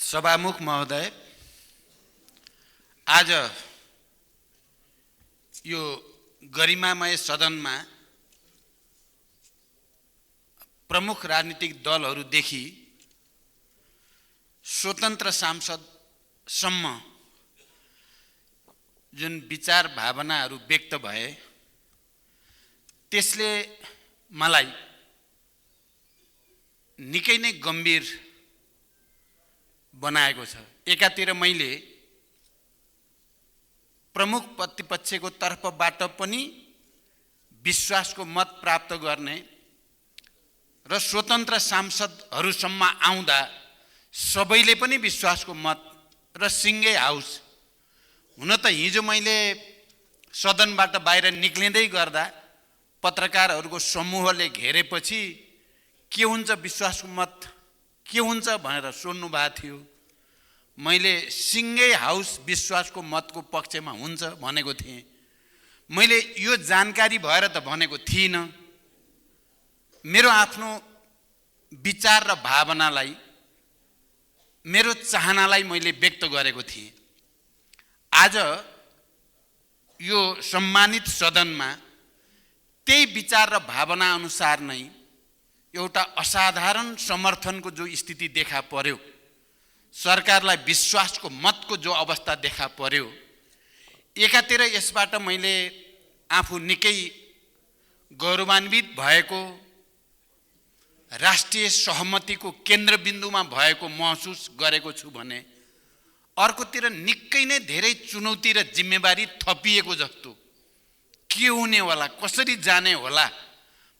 सभामुख महोदय, आज यो गरिमामय सदनमा प्रमुख राजनीतिक दलहरूदेखि स्वतन्त्र सांसदसम्म जुन विचार भावनाहरू व्यक्त भए त्यसले मलाई निकै नै गम्भीर बनाएको छ। एकातिर मैले प्रमुख प्रतिपक्षको तर्फबाट पनि विश्वासको मत प्राप्त गर्ने र स्वतन्त्र सांसदहरूसम्म आउँदा सबैले पनि विश्वासको मत र सिङ्गै हाउस हुन त हिजो मैले सदनबाट बाहिर निक्लिँदै गर्दा पत्रकारहरूको समूहले घेरेपछि के हुन्छ विश्वासको मत के हुन्छ भनेर सोध्नु भएको थियो। मैले सिङ्गै हाउस विश्वासको मतको पक्षमा हुन्छ भनेको थिएँ। मैले यो जानकारी भएर त भनेको थिइनँ। मेरो आफ्नो विचार र भावनालाई, मेरो चाहनालाई मैले व्यक्त गरेको थिएँ। आज यो सम्मानित सदनमा त्यही विचार र भावना अनुसार नै एउटा असाधारण समर्थनको जो स्थिति देखा पर्यो, सरकारलाई विश्वासको मतको जो अवस्था देखा पर्यो, एकातिर यसबाट मैले आफू निकै गौरवान्वित भएको, राष्ट्रिय सहमतिको केन्द्रबिन्दुमा भएको महसुस गरेको छु भने अर्कोतिर निकै नै धेरै चुनौती र जिम्मेवारी थपिएको जस्तो के हुने होला, कसरी जाने होला।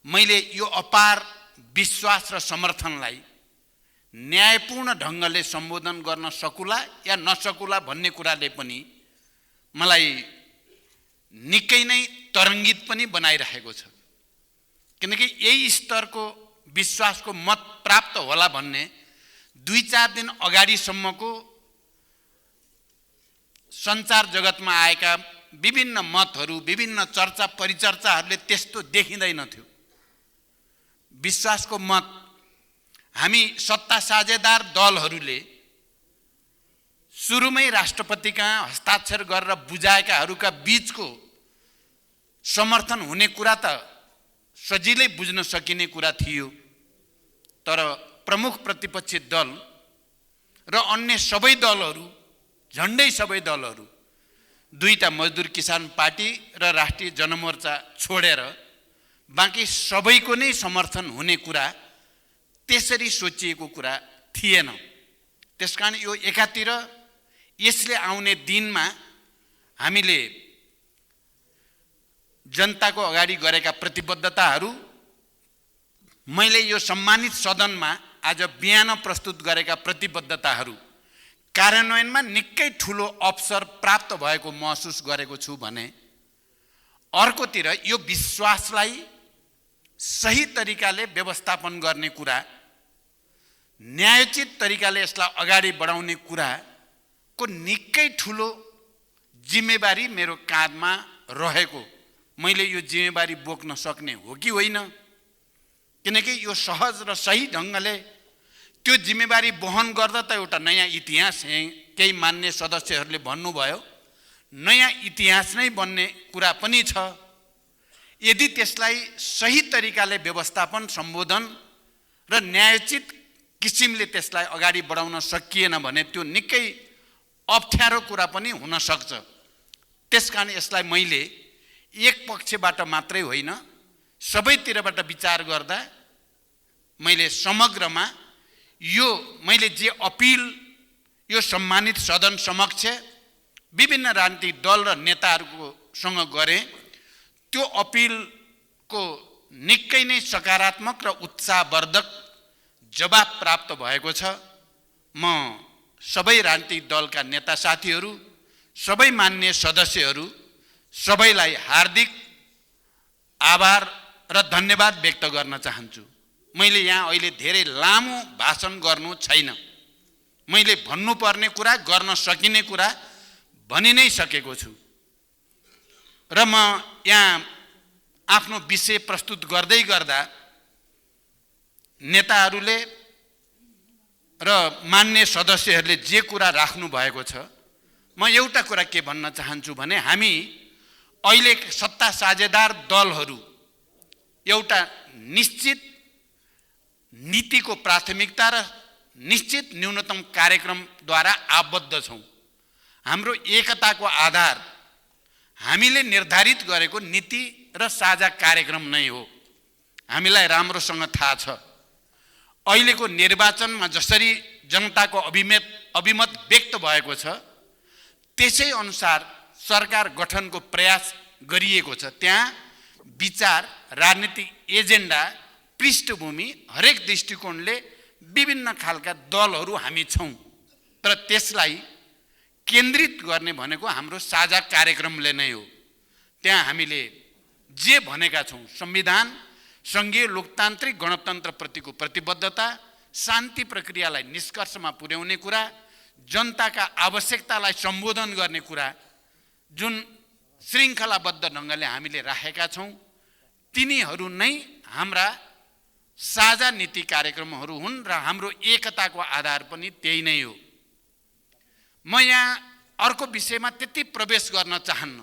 मैले यो अपार विश्वास र समर्थनलाई न्यायपूर्ण ढङ्गले सम्बोधन गर्न सकुला या नसकुला भन्ने कुराले पनि मलाई निकै नै तरङ्गित पनि बनाइरहेको छ। किनकि यही स्तरको विश्वासको मत प्राप्त होला भन्ने 2-4 दिन अगाडिसम्मको सञ्चार जगतमा आएका विभिन्न मतहरू, विभिन्न चर्चा परिचर्चाहरूले त्यस्तो देखिँदैन थियो। विश्वासको मत हामी सत्ता साझेदार दलहरूले सुरुमै राष्ट्रपति कहाँ हस्ताक्षर गरेर बुझाएकाहरूका बीचको समर्थन हुने कुरा त सजिलै बुझ्न सकिने कुरा थियो। तर प्रमुख प्रतिपक्षी दल र अन्य सबै दलहरू, झन्डै सबै दलहरू, 2टा मजदुर किसान पार्टी र राष्ट्रिय जनमोर्चा छोडेर बाँकी सबैको नै समर्थन हुने कुरा त्यसरी सोचिएको कुरा थिएन। त्यसकारण यो एकातिर यसले आउने दिनमा हामीले जनताको अगाडि गरेका प्रतिबद्धताहरू, मैले यो सम्मानित सदनमा आज बिहान प्रस्तुत गरेका प्रतिबद्धताहरू कार्यान्वयनमा निकै ठुलो अवसर प्राप्त भएको महसुस गरेको छु भने अर्कोतिर यो विश्वासलाई सही तरिकाले व्यवस्थापन गर्ने कुरा, न्यायोचित तरिकाले यसलाई अगाडि बढाउने कुराको निकै ठुलो जिम्मेवारी मेरो काँधमा रहेको, मैले यो जिम्मेवारी बोक्न सक्ने हो कि होइन। किनकि यो सहज र सही ढङ्गले त्यो जिम्मेवारी वहन गर्दा त एउटा नयाँ इतिहास, केही मान्य सदस्यहरूले भन्नुभयो, नयाँ इतिहास नै बन्ने कुरा पनि छ। यदि त्यसलाई सही तरिकाले व्यवस्थापन, सम्बोधन र न्यायोचित किसिमले त्यसलाई अगाडि बढाउन सकिएन भने त्यो निकै अप्ठ्यारो कुरा पनि हुन सक्छ। त्यसकारण यसलाई मैले एक पक्षबाट मात्रै होइन, सबैतिरबाट विचार गर्दा मैले समग्रमा यो मैले जे अपिल यो सम्मानित सदन समक्ष विभिन्न राजनीतिक दल र नेताहरूसँग गरेँ, त्यो अपिलको निकै नै सकारात्मक र उत्साहवर्धक जवाब प्राप्त भएको छ। म सबै राजनीतिक दलका नेता साथीहरू, सबै मान्य सदस्यहरू, सबैलाई हार्दिक आभार र धन्यवाद व्यक्त गर्न चाहन्छु। मैले यहाँ अहिले धेरै लामो भाषण गर्नु छैन। मैले भन्नुपर्ने कुरा, गर्न सकिने कुरा भनि नै सकेको छु र म यहाँ आफ्नो विषय प्रस्तुत गर्दै गर्दा नेताहरूले र मान्य सदस्यहरूले जे कुरा राख्नु भएको छ, म एउटा कुरा के भन्न चाहन्छु भने हामी अहिले सत्ता साझेदार दलहरू एउटा निश्चित नीतिको प्राथमिकता र निश्चित न्यूनतम कार्यक्रमद्वारा आबद्ध छौँ। हाम्रो एकताको आधार हामीले निर्धारित गरेको नीति र साझा कार्यक्रम नै हो। हामीलाई राम्रोसँग थाहा छ अहिलेको निर्वाचनमा जसरी जनताको अभिमत व्यक्त भएको छ त्यसै अनुसार सरकार गठनको प्रयास गरिएको छ। त्यहाँ विचार, राजनीतिक एजेन्डा, पृष्ठभूमि, हरेक दृष्टिकोणले विभिन्न खालका दलहरू हामी छौँ, तर त्यसलाई केन्द्रित गर्ने भनेको हाम्रो साझा कार्यक्रमले नै हो। त्यहाँ हामीले जे भनेका छौँ, संविधान, सङ्घीय लोकतान्त्रिक गणतन्त्रप्रतिको प्रतिबद्धता, शान्ति प्रक्रियालाई निष्कर्षमा पुर्याउने कुरा, जनताका आवश्यकतालाई सम्बोधन गर्ने कुरा जुन श्रृङ्खलाबद्ध ढङ्गले हामीले राखेका छौँ, तिनीहरू नै हाम्रा साझा नीति कार्यक्रमहरू हुन् र हाम्रो एकताको आधार पनि त्यही नै हो। म यहाँ अर्को विषयमा त्यति प्रवेश गर्न चाहन्न।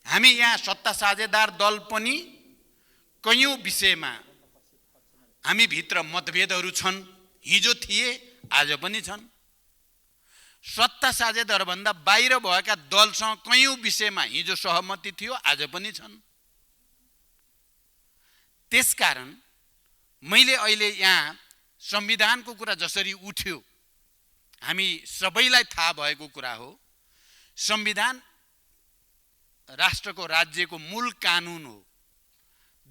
हामी यहाँ सत्ता साझेदार दल पनि कयौं विषयमा हामी भित्र मतभेदहरू छन्, हिजो थिए, आज पनि छन्। सत्ता साझेदार भन्दा बाहिर भएका दलसँग कयौं विषयमा हिजो सहमति थियो, आज पनि छन्। त्यसकारण मैले अहिले यहाँ संविधानको कुरा जसरी उठ्यो, हामी सबैलाई थाहा भएको कुरा हो, संविधान राष्ट्रको राज्यको मूल कानुन हो।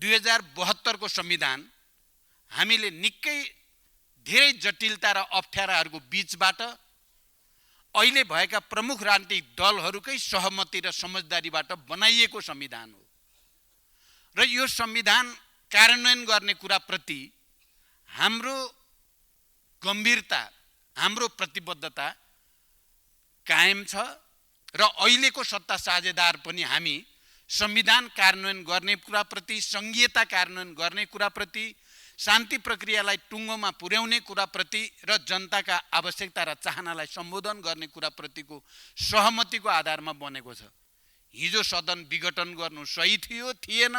2072 को संविधान हामीले निकै धेरै जटिलता र अप्ठ्याराहरूको बीचबाट अहिले भएका प्रमुख राजनीतिक दलहरूकै सहमति र समझदारीबाट बनाइएको संविधान हो र यो संविधान कार्यान्वयन गर्ने कुराप्रति हाम्रो गम्भीरता, हाम्रो प्रतिबद्धता कायम छ र अहिलेको सत्ता साझेदार पनि हामी संविधान कार्यान्वयन गर्ने कुराप्रति, संघीयता कार्यान्वयन गर्ने कुराप्रति, शान्ति प्रक्रियालाई टुङ्गोमा पुर्याउने कुराप्रति र जनताका आवश्यकता र चाहनालाई सम्बोधन गर्ने कुराप्रतिको सहमतिको आधारमा बनेको छ। हिजो सदन विघटन गर्नु सही थियो, थिएन,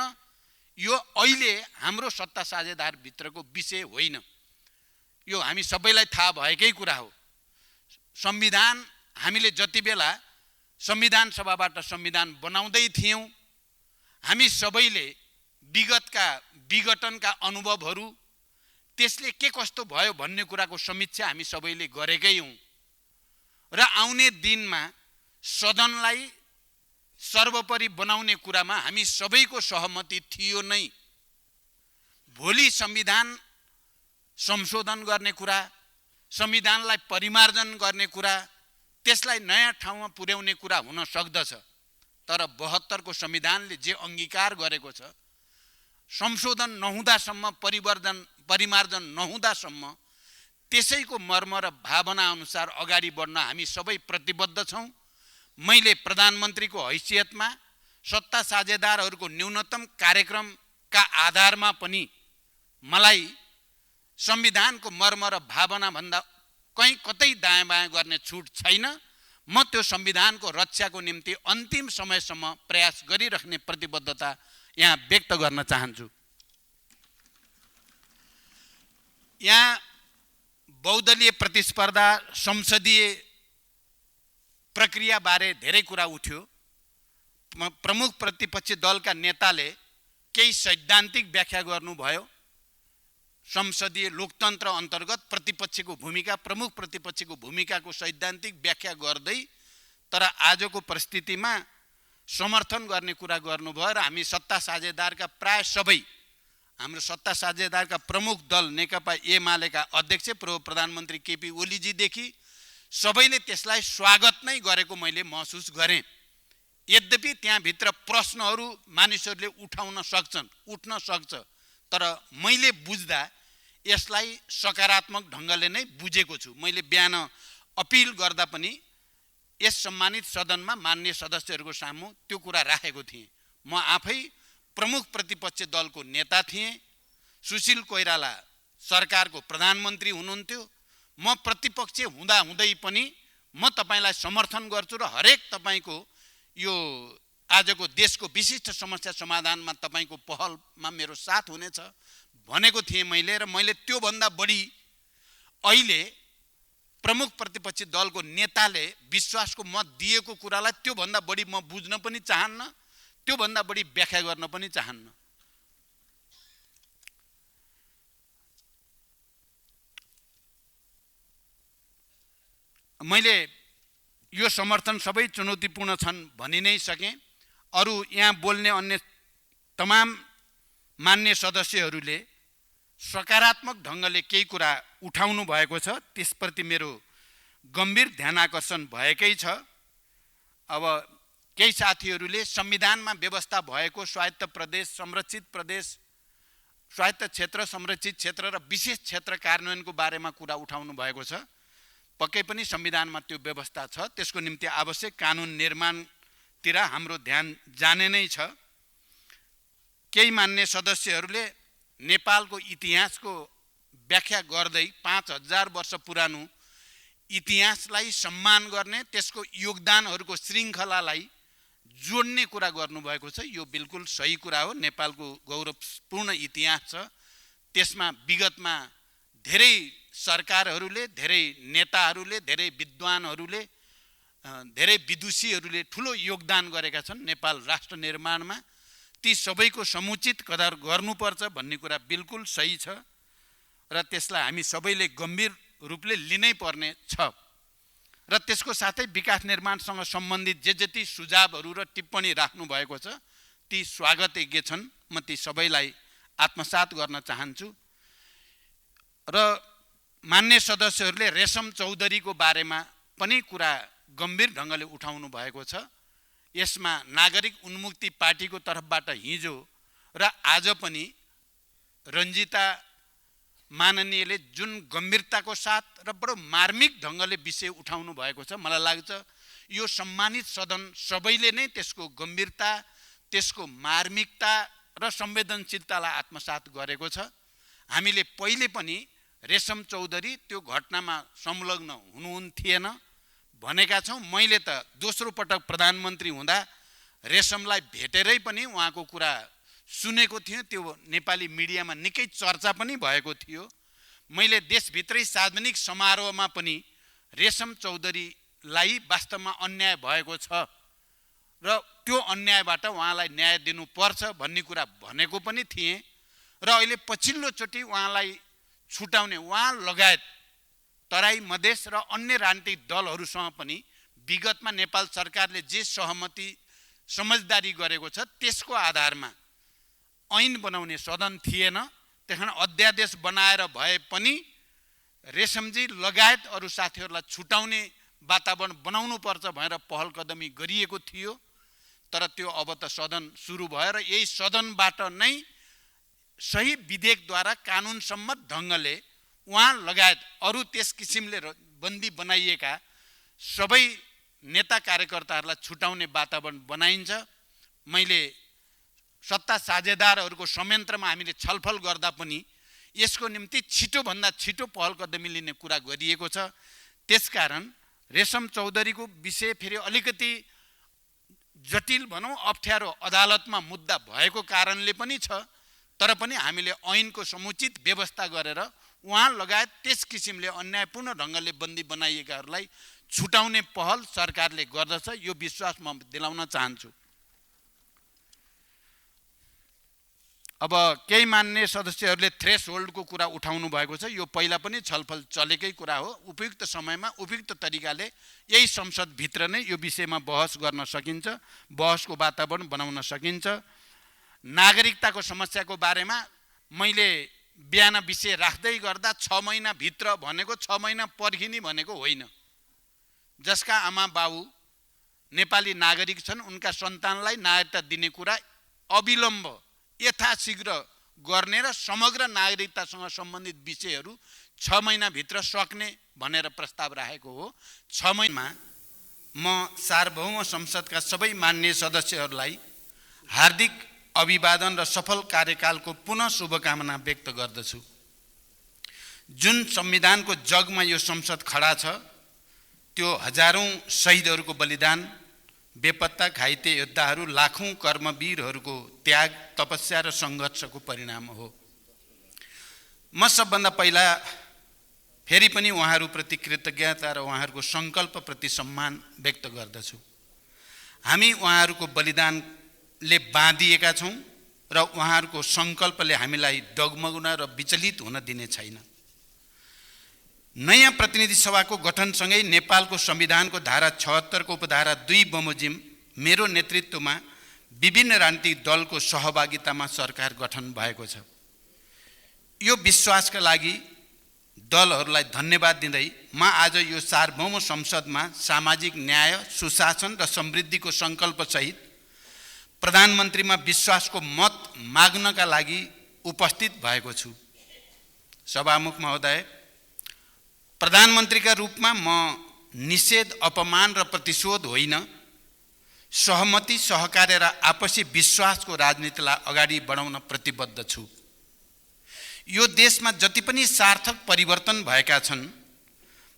यो अहिले हाम्रो सत्ता साझेदार भित्रको विषय होइन। यो हामी सबैलाई थाहा भएकै कुरा हो। संविधान हामीले जति बेला संविधान सभाबाट संविधान बनाउँदै थियौं, हामी सबैले विघटनका अनुभवहरू, त्यसले के कस्तो भयो भन्ने कुराको समीक्षा हामी सबैले गरेकै हौं र आउने दिनमा सदनलाई सर्वोपरि बनाउने कुरामा हामी सबैको सहमति थियो नै। भोलि संविधान संशोधन गर्ने कुरा, संविधानलाई परिमार्जन गर्ने कुरा, त्यसलाई नयाँ ठाउँमा पुर्याउने कुरा हुन सक्दछ, तर 72 को संविधानले जे अंगीकार गरेको छ, संशोधन नहुँदासम्म, परिमार्जन नहुँदासम्म त्यसैको मर्म र भावना अनुसार अगाडि बढ्न हामी सबै प्रतिबद्ध छौं। मैले प्रधानमन्त्रीको हैसियतमा सत्ता साझेदारहरूको न्यूनतम कार्यक्रमका आधारमा पनि मलाई संविधानको मर्म र भावना भन्दा कहीँ कतै दायाँ बायाँ गर्ने छुट छैन। म त्यो संविधानको रक्षाको निम्ति अन्तिम समयसम्म प्रयास गरिराख्ने प्रतिबद्धता यहाँ व्यक्त गर्न चाहन्छु। यहाँ बहुदलीय प्रतिस्पर्धा, संसदीय प्रक्रिया बारे धेरै कुरा उठ्यो। प्रमुख प्रतिपक्षी दलका नेताले केही सैद्धान्तिक व्याख्या गर्नुभयो। संसदीय लोकतन्त्र अन्तर्गत प्रतिपक्षको भूमिका, प्रमुख प्रतिपक्षको भूमिकाको सैद्धान्तिक व्याख्या गर्दै तर आजको परिस्थितिमा समर्थन गर्ने कुरा गर्नुभयो र हामी सत्ता साझेदारका प्राय सबै, हाम्रो सत्ता साझेदारका प्रमुख दल नेकपा एमालेका अध्यक्ष पूर्व प्रधानमन्त्री केपी ओलीजीदेखि सबैले त्यसलाई स्वागत नै गरेको मैले महसुस गरेँ। यद्यपि त्यहाँभित्र प्रश्नहरू मानिसहरूले उठ्न सक्छ, तर मैले बुझ्दा यसलाई सकारात्मक ढङ्गले नै बुझेको छु। मैले बिहान अपिल गर्दा पनि यस सम्मानित सदनमा माननीय सदस्यहरूको सामु त्यो कुरा राखेको थिएँ। म आफै प्रमुख प्रतिपक्ष दलको नेता थिएँ। सुशील कोइराला सरकारको प्रधानमन्त्री हुनुहुन्थ्यो। म प्रतिपक्ष हुँदाहुँदै पनि म तपाईलाई समर्थन गर्छु र हरेक तपाईको यो आजको देशको विशिष्ट समस्या समाधानमा तपाईको पहलमा मेरो साथ हुनेछ भनेको थिएँ मैले। र मैले त्यो भन्दा बढी अहिले प्रमुख प्रतिपक्षी दलको नेताले विश्वासको मत दिएको कुरालाई त्यो भन्दा बढी म बुझ्न पनि चाहन्न, त्यो भन्दा बढी व्याख्या गर्न पनि चाहन्न। मैले यो समर्थन सबै चुनौतीपूर्ण छन् भनि नै सकेँ। अरू यहाँ बोल्ने अन्य तमाम मान्य सदस्यहरूले सकारात्मक ढङ्गले केही कुरा उठाउनु भएको छ, त्यसप्रति मेरो गम्भीर ध्यान आकर्षण भएकै छ। अब केही साथीहरूले संविधानमा व्यवस्था भएको स्वायत्त प्रदेश, संरक्षित प्रदेश, स्वायत्त क्षेत्र, संरक्षित क्षेत्र र विशेष क्षेत्र कार्यान्वयनको बारेमा कुरा उठाउनु भएको छ। पक्कै पनि संविधानमा त्यो व्यवस्था छ, त्यसको निम्ति आवश्यक कानुन निर्माणतिर हाम्रो ध्यान जाने नै छ। केही मान्य सदस्यहरूले नेपालको इतिहासको व्याख्या गर्दै 5000 वर्ष पुरानो इतिहासलाई सम्मान गर्ने, त्यसको योगदानहरूको श्रृङ्खलालाई जोड्ने कुरा गर्नुभएको छ। यो बिल्कुल सही कुरा हो। नेपालको गौरवपूर्ण इतिहास छ, त्यसमा विगतमा धेरै सरकारहरूले, धेरै नेताहरूले, धेरै विद्वानहरूले, धेरै विदुषीहरूले ठुलो योगदान गरेका छन् नेपाल राष्ट्र निर्माणमा। ती सबैको समुचित कदर गर्नुपर्छ भन्ने कुरा बिल्कुल सही छ र त्यसलाई हामी सबैले गम्भीर रूपले लिनै पर्ने छ। र त्यसको साथै विकास निर्माणसँग सम्बन्धित जे जति सुझावहरू र टिप्पणी राख्नु भएको छ ती स्वागतयोग्य छन्। म ती सबैलाई आत्मसात गर्न चाहन्छु। र मान्य सदस्यहरूले रेशम चौधरीको बारेमा पनि कुरा गम्भीर ढङ्गले उठाउनु भएको छ। यसमा नागरिक उन्मुक्ति पार्टीको तर्फबाट हिजो र आज पनि रञ्जिता माननीयले जुन गम्भीरताको साथ र बडो मार्मिक ढङ्गले विषय उठाउनु भएको छ, मलाई लाग्छ यो सम्मानित सदन सबैले नै त्यसको गम्भीरता, त्यसको मार्मिकता र संवेदनशीलतालाई आत्मसात गरेको छ। हामीले पहिले पनि रेशम चौधरी त्यो घटनामा संलग्न हुनुहुन्थेन भनेका छौँ। मैले त दोस्रो पटक प्रधानमन्त्री हुँदा रेशमलाई भेटेरै पनि उहाँको कुरा सुनेको थिएँ। त्यो नेपाली मिडियामा निकै चर्चा पनि भएको थियो। मैले देशभित्रै सार्वजनिक समारोहमा पनि रेशम चौधरीलाई वास्तवमा अन्याय भएको छ र त्यो अन्यायबाट उहाँलाई न्याय दिनुपर्छ भन्ने कुरा भनेको पनि थिएँ। र अहिले पछिल्लोचोटि उहाँलाई छुटाउने, उहाँ लगायत तराई मधेस र अन्य राजनीतिक दलहरूसँग पनि विगतमा नेपाल सरकारले जे सहमति समझदारी गरेको छ त्यसको आधारमा ऐन बनाउने सदन थिएन। त्यहाँ अध्यादेश बनाएर भए पनि रेशमजी लगायत अरू साथीहरूलाई छुटाउने वातावरण बनाउनु पर्छ भनेर पहल कदमी गरिएको थियो। तर त्यो अब त सदन सुरु भयो र यही सदनबाट नै सही विधेयकद्वारा कानुन सम्मत ढङ्गले उहाँ लगायत अरू त्यस किसिमले बन्दी बनाइएका सबै नेता कार्यकर्ताहरूलाई छुटाउने वातावरण बनाइन्छ। मैले सत्ता साझेदारहरूको संयन्त्रमा हामीले छलफल गर्दा पनि यसको निम्ति छिटोभन्दा छिटो पहल कदमी लिने कुरा गरिएको छ। त्यसकारण रेशम चौधरीको विषय फेरि अलिकति जटिल भनौँ, अप्ठ्यारो अदालतमा मुद्दा भएको कारणले पनि छ। तर पनि हामीले ऐनको समुचित व्यवस्था गरेर उहाँ लगायत त्यस किसिमले अन्यायपूर्ण ढङ्गले बन्दी बनाइएकाहरूलाई छुटाउने पहल सरकारले गर्दछ, यो विश्वास म दिलाउन चाहन्छु। अब केही मान्य सदस्यहरूले थ्रेसहोल्डको कुरा उठाउनु भएको छ। यो पहिला पनि छलफल चलेकै कुरा हो। उपयुक्त समयमा उपयुक्त तरिकाले यही संसदभित्र नै यो विषयमा बहस गर्न सकिन्छ, बहसको वातावरण बनाउन सकिन्छ। नागरिकताको समस्याको बारेमा मैले बिहान विषय राख्दै गर्दा 6 महिनाभित्र भनेको 6 महिना पर्खिने भनेको होइन। जसका आमा बाबु नेपाली नागरिक छन् उनका सन्तानलाई नागरिकता दिने कुरा अविलम्ब यथाशीघ्र गर्ने र समग्र नागरिकतासँग सम्बन्धित विषयहरू 6 महिनाभित्र सक्ने भनेर प्रस्ताव राखेको हो। 6 महिनामा म सार्वभौम संसदका सबै मान्य सदस्यहरूलाई हार्दिक अभिवादन र सफल कार्यकालको पुनः शुभकामना व्यक्त गर्दछु। जुन संविधानको जगमा यो संसद खडा छ त्यो हजारौं शहीदहरूको बलिदान, बेपत्ता घाइते योद्धाहरू, लाखौं कर्मवीरहरूको त्याग, तपस्या र सङ्घर्षको परिणाम हो। म सबभन्दा पहिला फेरि पनि उहाँहरूप्रति कृतज्ञता र उहाँहरूको सङ्कल्पप्रति सम्मान व्यक्त गर्दछु। हामी उहाँहरूको बलिदानले बाँधिएका छौँ र उहाँहरूको सङ्कल्पले हामीलाई डगमगुन र विचलित हुन दिने छैन। नयाँ प्रतिनिधि सभाको गठनसँगै नेपालको संविधानको धारा 76 को उपधारा 2 बमोजिम मेरो नेतृत्वमा विभिन्न राजनीतिक दलको सहभागितामा सरकार गठन भएको छ। यो विश्वासका लागि दलहरूलाई धन्यवाद दिँदै म आज यो सार्वभौम संसदमा सामाजिक न्याय, सुशासन र समृद्धिको सङ्कल्पसहित प्रधानमन्त्रीमा विश्वासको मत माग्नका लागि उपस्थित भएको छु। सभामुख महोदय, प्रधानमन्त्रीका रूपमा म निषेध, अपमान र प्रतिशोध होइन, सहमति, सहकार्य र आपसी विश्वासको राजनीतिलाई अगाडि बढाउन प्रतिबद्ध छु। यो देशमा जति पनि सार्थक परिवर्तन भएका छन्,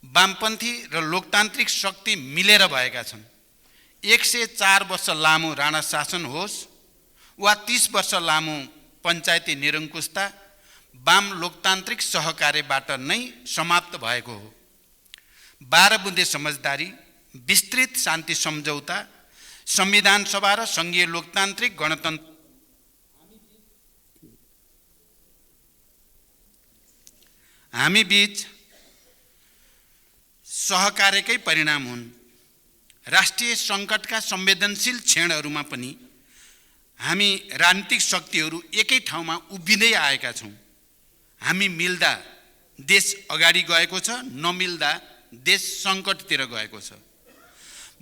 वामपन्थी र लोकतान्त्रिक शक्ति मिलेर भएका छन्। 104 वर्ष लामो राणा शासन होस् वा 30 वर्ष लामो पञ्चायती निरङ्कुशता, वाम लोकतान्त्रिक सहकार्यबाट नै समाप्त भएको हो। 12 बुँदे समझदारी, विस्तृत शान्ति सम्झौता, संविधान सभा र संघीय लोकतान्त्रिक गणतन्त्र हामी बीच सहकार्यकै परिणाम हुन्। राष्ट्रिय सङ्कटका संवेदनशील क्षणहरूमा पनि हामी राजनीतिक शक्तिहरू एकै ठाउँमा उभिँदै आएका छौँ। हामी मिल्दा देश अगाडि गएको छ, नमिल्दा देश सङ्कटतिर गएको छ।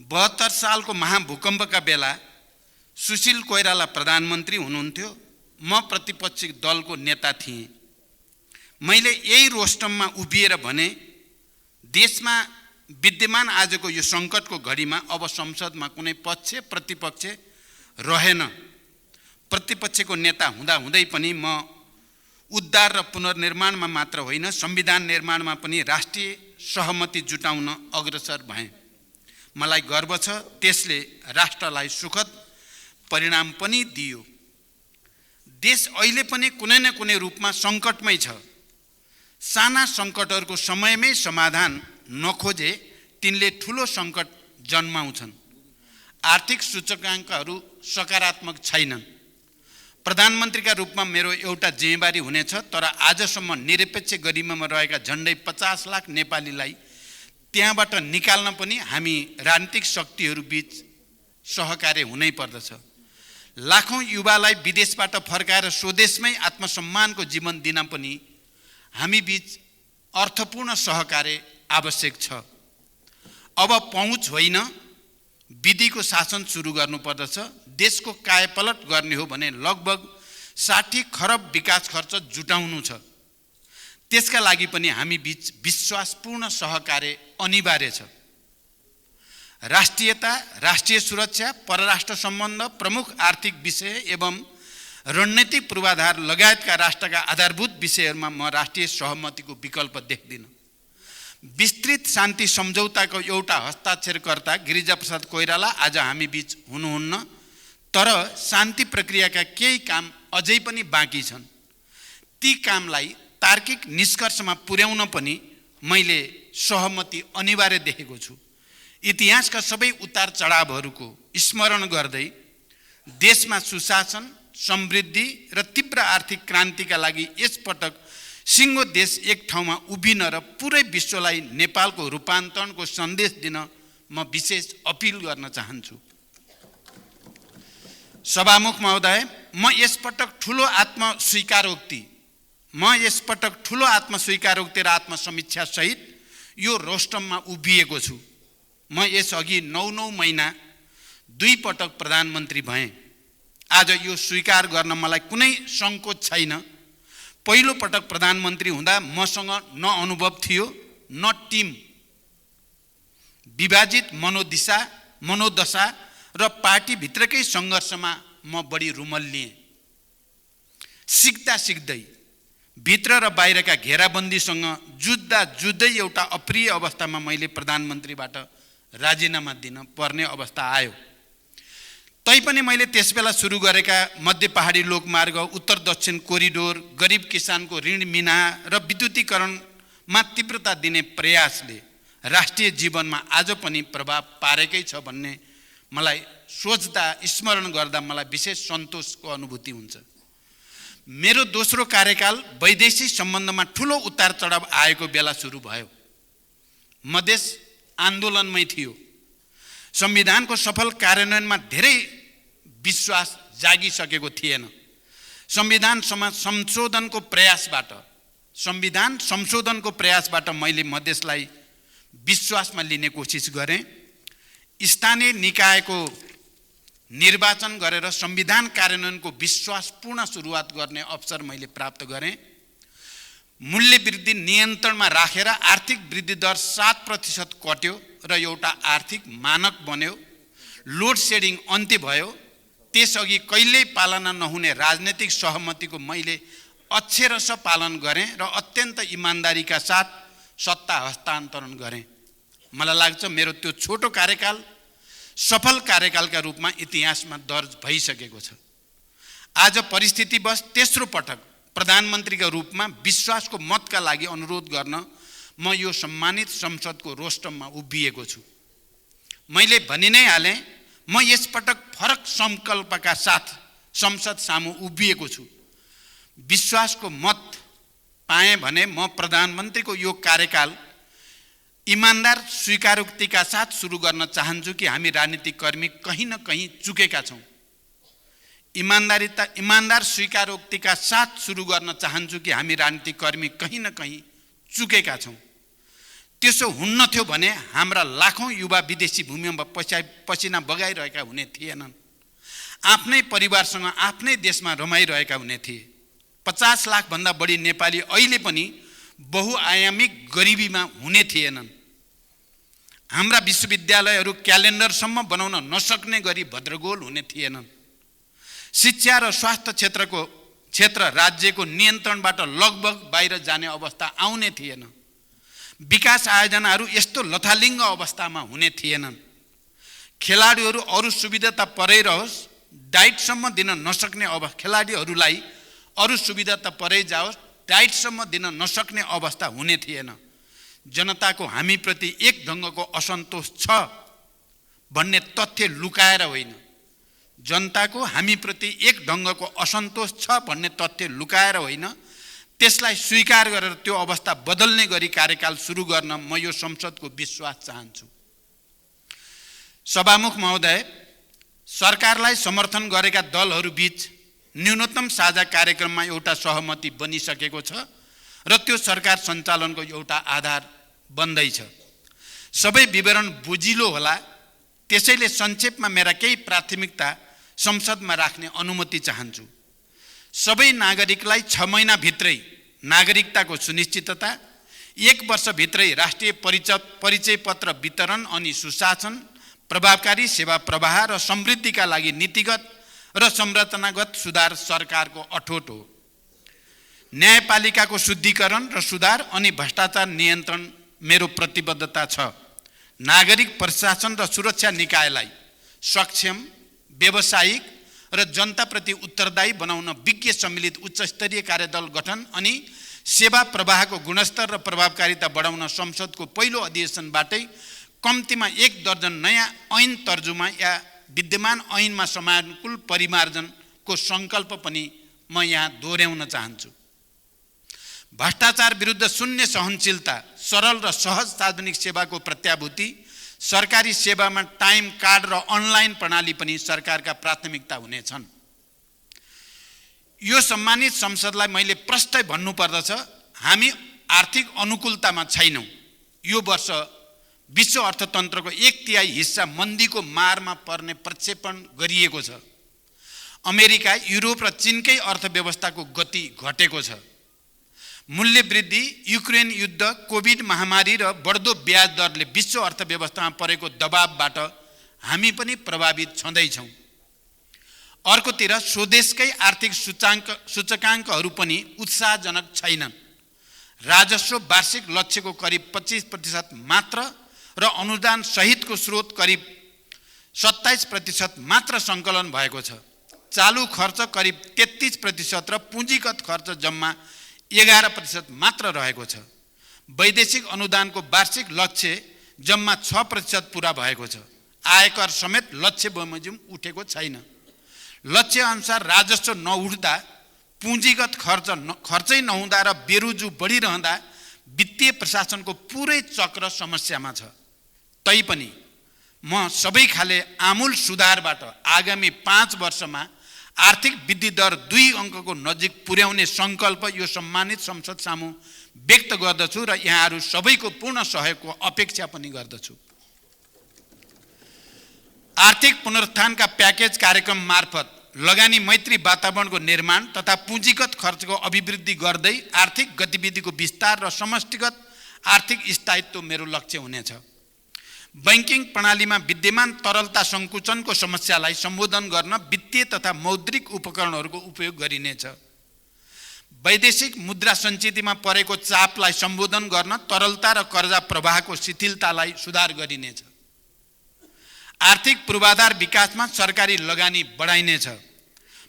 72 सालको महाभूकम्पका बेला सुशील कोइराला प्रधानमन्त्री हुनुहुन्थ्यो, म प्रतिपक्षी दलको नेता थिएँ। मैले यही रोस्टममा उभिएर भने देशमा विद्यमान आजको यो सङ्कटको घडीमा अब संसदमा कुनै पक्ष प्रतिपक्ष रहेन। प्रतिपक्षको नेता हुँदा हुँदै पनि म उद्धार र पुनर्निर्माणमा मात्र होइन, संविधान निर्माणमा पनि राष्ट्रिय सहमति जुटाउन अग्रसर भएँ। मलाई गर्व छ, त्यसले राष्ट्रलाई सुखद परिणाम पनि दियो। देश अहिले पनि कुनै न कुनै रूपमा सङ्कटमै छ। साना सङ्कटहरूको समयमै समाधान नखोजे तिनले ठुलो सङ्कट जन्माउँछन्। आर्थिक सूचकाङ्कहरू सकारात्मक छैनन्। प्रधानमन्त्रीका रूपमा मेरो एउटा जिम्मेवारी हुनेछ, तर आजसम्म निरपेक्ष गरिमामा रहेका झन्डै 50 लाख नेपालीलाई त्यहाँबाट निकाल्न पनि हामी राजनीतिक शक्तिहरू बीच सहकार्य हुनै पर्दछ। लाखौं युवालाई विदेशबाट फर्काएर स्वदेशमै आत्मसम्मानको जीवन दिन पनि हामी बीच अर्थपूर्ण सहकार्य आवश्यक छ। अब पहुँच होइन, विधिको शासन सुरु गर्नुपर्दछ। देशको कायापलट गर्ने हो भने लगभग 60 खरब विकास खर्च जुटाउनु छ। त्यसका लागि पनि हामी बीच विश्वासपूर्ण सहकार्य अनिवार्य छ। राष्ट्रियता, राष्ट्रिय सुरक्षा, परराष्ट्र सम्बन्ध, प्रमुख आर्थिक विषय एवं रणनीतिक पूर्वाधार लगायतका राष्ट्रका आधारभूत विषयहरूमा म राष्ट्रिय सहमतिको विकल्प देख्दिनँ। विस्तृत शान्ति सम्झौताको एउटा हस्ताक्षरकर्ता गिरिजाप्रसाद कोइराला आज हामी बीच हुनुहुन्न, तर शान्ति प्रक्रियाका केही काम अझै पनि बाँकी छन्। ती कामलाई तार्किक निष्कर्षमा पुर्याउन पनि मैले सहमति अनिवार्य देखेको छु। इतिहासका सबै उतार चढावहरूको स्मरण गर्दै देशमा सुशासन, समृद्धि र तीव्र आर्थिक क्रान्तिका लागि यसपटक सिङ्गो देश एक ठाउँमा उभिन र पुरै विश्वलाई नेपालको रूपान्तरणको सन्देश दिन म विशेष अपिल गर्न चाहन्छु। सभामुख महोदय, म यसपटक ठुलो आत्मस्वीकारोक्ति र आत्मसमीक्षा सहित यो रोस्टममा उभिएको छु। म यसअघि 9 महिना 2 पटक प्रधानमन्त्री भएँ। आज यो स्वीकार गर्न मलाई कुनै सङ्कोच छैन। पहिलो पटक प्रधानमन्त्री हुँदा मसँग न अनुभव थियो न टिम। विभाजित मनोदशा र पार्टीभित्रकै सङ्घर्षमा म बढी रुमल्लिएँ। सिक्दै भित्र र बाहिरका घेराबन्दीसँग जुझ्दै एउटा अप्रिय अवस्थामा मैले प्रधानमन्त्रीबाट राजीनामा दिन पर्ने अवस्था आयो। तैपनि मैले त्यसबेला सुरु गरेका मध्य पहाडी लोकमार्ग, उत्तर दक्षिण कोरिडोर, गरिब किसानको ऋण मिना र विद्युतीकरणमा तीव्रता दिने प्रयासले राष्ट्रिय जीवनमा आज पनि प्रभाव पारेकै छ भन्ने मलाई सोच्दा, स्मरण गर्दा मलाई विशेष सन्तोषको अनुभूति हुन्छ। मेरो दोस्रो कार्यकाल वैदेशिक सम्बन्धमा ठुलो उतार चढाव आएको बेला सुरु भयो। मधेस आन्दोलनमै थियो। संविधानको सफल कार्यान्वयनमा धेरै विश्वास जागिसकेको थिएन। संविधान संशोधनको प्रयासबाट मैले मधेसलाई विश्वासमा लिने कोसिस गरेँ। स्थानीय निकायको निर्वाचन गरेर संविधान कार्यान्वयनको विश्वासपूर्ण सुरुवात गर्ने अवसर मैले प्राप्त गरेँ। मूल्य वृद्धि नियन्त्रणमा राखेर आर्थिक वृद्धि दर 7% कट्यो र एउटा आर्थिक मानक बन्यो। लोड सेडिङ अन्त्य भयो। त्यसअघि कहिल्यै पालना नहुने राजनैतिक सहमतिको मैले अक्षरश पालन गरेँ र अत्यन्त इमानदारीका साथ सत्ता हस्तान्तरण गरेँ। मलाई लाग्छ मेरो त्यो छोटो कार्यकाल सफल कार्यकालका रूपमा इतिहासमा दर्ज भइसकेको छ। आज परिस्थितिवश तेस्रो पटक प्रधानमन्त्रीका रूपमा विश्वासको मतका लागि अनुरोध गर्न म यो सम्मानित संसदको रोस्टममा उभिएको छु। मैले भनि नै हालेँ, म यसपटक फरक संकल्पका साथ संसद सामु उभिएको छु। विश्वासको मत पाएँ भने म प्रधानमन्त्रीको यो कार्यकाल इमानदार स्वीकारोक्तिका साथ सुरु गर्न चाहन्छु कि हामी राजनीतिक कर्मी कहीँ न कहीँ चुकेका छौँ। इमानदार स्वीकारोक्तिका साथ सुरु गर्न चाहन्छु कि हामी राजनीतिक कर्मी कहीँ न कहीँ चुकेका छौँ। त्यसो हुन्न थियो भने हाम्रा लाखौँ युवा विदेशी भूमिमा पसिना बगाइरहेका हुने थिएनन्। आफ्नै परिवारसँग आफ्नै देशमा रमाइरहेका हुने थिए। 50 लाखभन्दा बढी नेपाली अहिले पनि बहुआयामिक गरिबीमा हुने थिएनन्। हाम्रा विश्वविद्यालयहरू क्यालेन्डरसम्म बनाउन नसक्ने गरी भद्रगोल हुने थिएनन्। शिक्षा र स्वास्थ्य क्षेत्र राज्यको नियन्त्रणबाट लगभग बाहिर जाने अवस्था आउने थिएन। विकास आयोजनाहरू यस्तो लथालिङ्ग अवस्थामा हुने थिएनन्। खेलाडीहरू अरू सुविधा त परै रहोस्, डाइटसम्म दिन नसक्ने खेलाडीहरूलाई अरू सुविधा त परै जाओस्, डाइटसम्म दिन नसक्ने अवस्था हुने थिएन। जनताको हामीप्रति एक ढङ्गको असन्तोष छ भन्ने तथ्य लुकाएर होइन, जनताको हामीप्रति एक ढङ्गको असन्तोष छ भन्ने तथ्य लुकाएर होइन, त्यसलाई स्वीकार गरेर त्यो अवस्था बदल्ने गरी कार्यकाल सुरु गर्न म यो संसदको विश्वास चाहन्छु। सभामुख महोदय, सरकारलाई समर्थन गरेका दलहरूबीच न्यूनतम साझा कार्यक्रममा एउटा सहमति बनिसकेको छ र त्यो सरकार सञ्चालनको एउटा आधार बन्दैछ। सबै विवरण बुझिलो होला, त्यसैले संक्षेपमा मेरा केही प्राथमिकता संसदमा राख्ने अनुमति चाहन्छु। सबै नागरिकलाई 6 महिनाभित्रै नागरिकताको सुनिश्चितता, 1 वर्षभित्रै राष्ट्रिय परिचय पत्र वितरण अनि सुशासन, प्रभावकारी सेवा प्रवाह र समृद्धिका लागि नीतिगत र संरचनागत सुधार सरकारको अठोट हो। न्यायपालिकाको शुद्धिकरण र सुधार अनि भ्रष्टाचार नियन्त्रण मेरो प्रतिबद्धता छ। नागरिक प्रशासन र सुरक्षा निकायलाई सक्षम, व्यावसायिक र जनताप्रति उत्तरदायी बनाउन विज्ञ सम्मिलित उच्चस्तरीय कार्यदल गठन अनि सेवा प्रवाहको गुणस्तर र प्रभावकारिता बढाउन संसदको पहिलो अधिवेशनबाटै कम्तीमा 1 दर्जन नयाँ ऐन तर्जुमा या विद्यमान ऐनमा समानुकूल परिमार्जनको सङ्कल्प पनि म यहाँ दोहोऱ्याउन चाहन्छु। भ्रष्टाचार विरुद्ध शून्य सहनशीलता, सरल र सहज सार्वजनिक सेवाको प्रत्याभूति, सरकारी सेवामा टाइम कार्ड र अनलाइन प्रणाली पनि सरकारका प्राथमिकता हुनेछन्। यो सम्मानित संसदलाई मैले प्रष्टै भन्नुपर्दछ, हामी आर्थिक अनुकूलतामा छैनौँ। यो वर्ष विश्व अर्थतन्त्रको 1/3 हिस्सा मन्दीको मारमा पर्ने प्रक्षेपण गरिएको छ। अमेरिका, युरोप र चीनकै अर्थव्यवस्थाको गति घटेको छ। मूल्य वृद्धि, युक्रेन युद्ध, कोभिड महामारी र बढ्दो ब्याज दरले विश्व अर्थव्यवस्थामा परेको दबावबाट हामी पनि प्रभावित छँदैछौँ। अर्कोतिर स्वदेशकै आर्थिक सूचकाङ्कहरू पनि उत्साहजनक छैनन्। राजस्व वार्षिक लक्ष्यको करिब 25% मात्र र अनुदान सहितको स्रोत करिब 27% मात्र सङ्कलन भएको छ। चालु खर्च करिब 33% र पुँजीगत खर्च जम्मा 11% मात्र रहेको छ। वैदेशिक अनुदानको वार्षिक लक्ष्य जम्मा 6% पुरा भएको छ। आयकर समेत लक्ष्य बमोजिम उठेको छैन। लक्ष्य अनुसार राजस्व नउठ्दा, पुँजीगत खर्चै नहुँदा र बेरोजु बढिरहँदा वित्तीय प्रशासनको पुरै चक्र समस्यामा छ। तैपनि म सबै खाले आमूल सुधारबाट आगामी 5 वर्षमा आर्थिक वृद्धि दर 2 अङ्कको नजिक पुर्याउने सङ्कल्प यो सम्मानित संसद सामु व्यक्त गर्दछु र यहाँहरू सबैको पूर्ण सहयोगको अपेक्षा पनि गर्दछु। आर्थिक पुनरुत्थानका प्याकेज कार्यक्रम मार्फत लगानी मैत्री वातावरणको निर्माण तथा पुँजीगत खर्चको अभिवृद्धि गर्दै आर्थिक गतिविधिको विस्तार र समष्टिगत आर्थिक स्थायित्व मेरो लक्ष्य हुनेछ। बैंकिङ प्रणालीमा विद्यमान तरलता सङ्कुचनको समस्यालाई सम्बोधन गर्न वित्तीय तथा मौद्रिक उपकरणहरूको उपयोग गरिनेछ। वैदेशिक मुद्रा सञ्चितिमा परेको चापलाई सम्बोधन गर्न तरलता र कर्जा प्रवाहको शिथिलतालाई सुधार गरिनेछ। आर्थिक पूर्वाधार विकासमा सरकारी लगानी बढाइनेछ।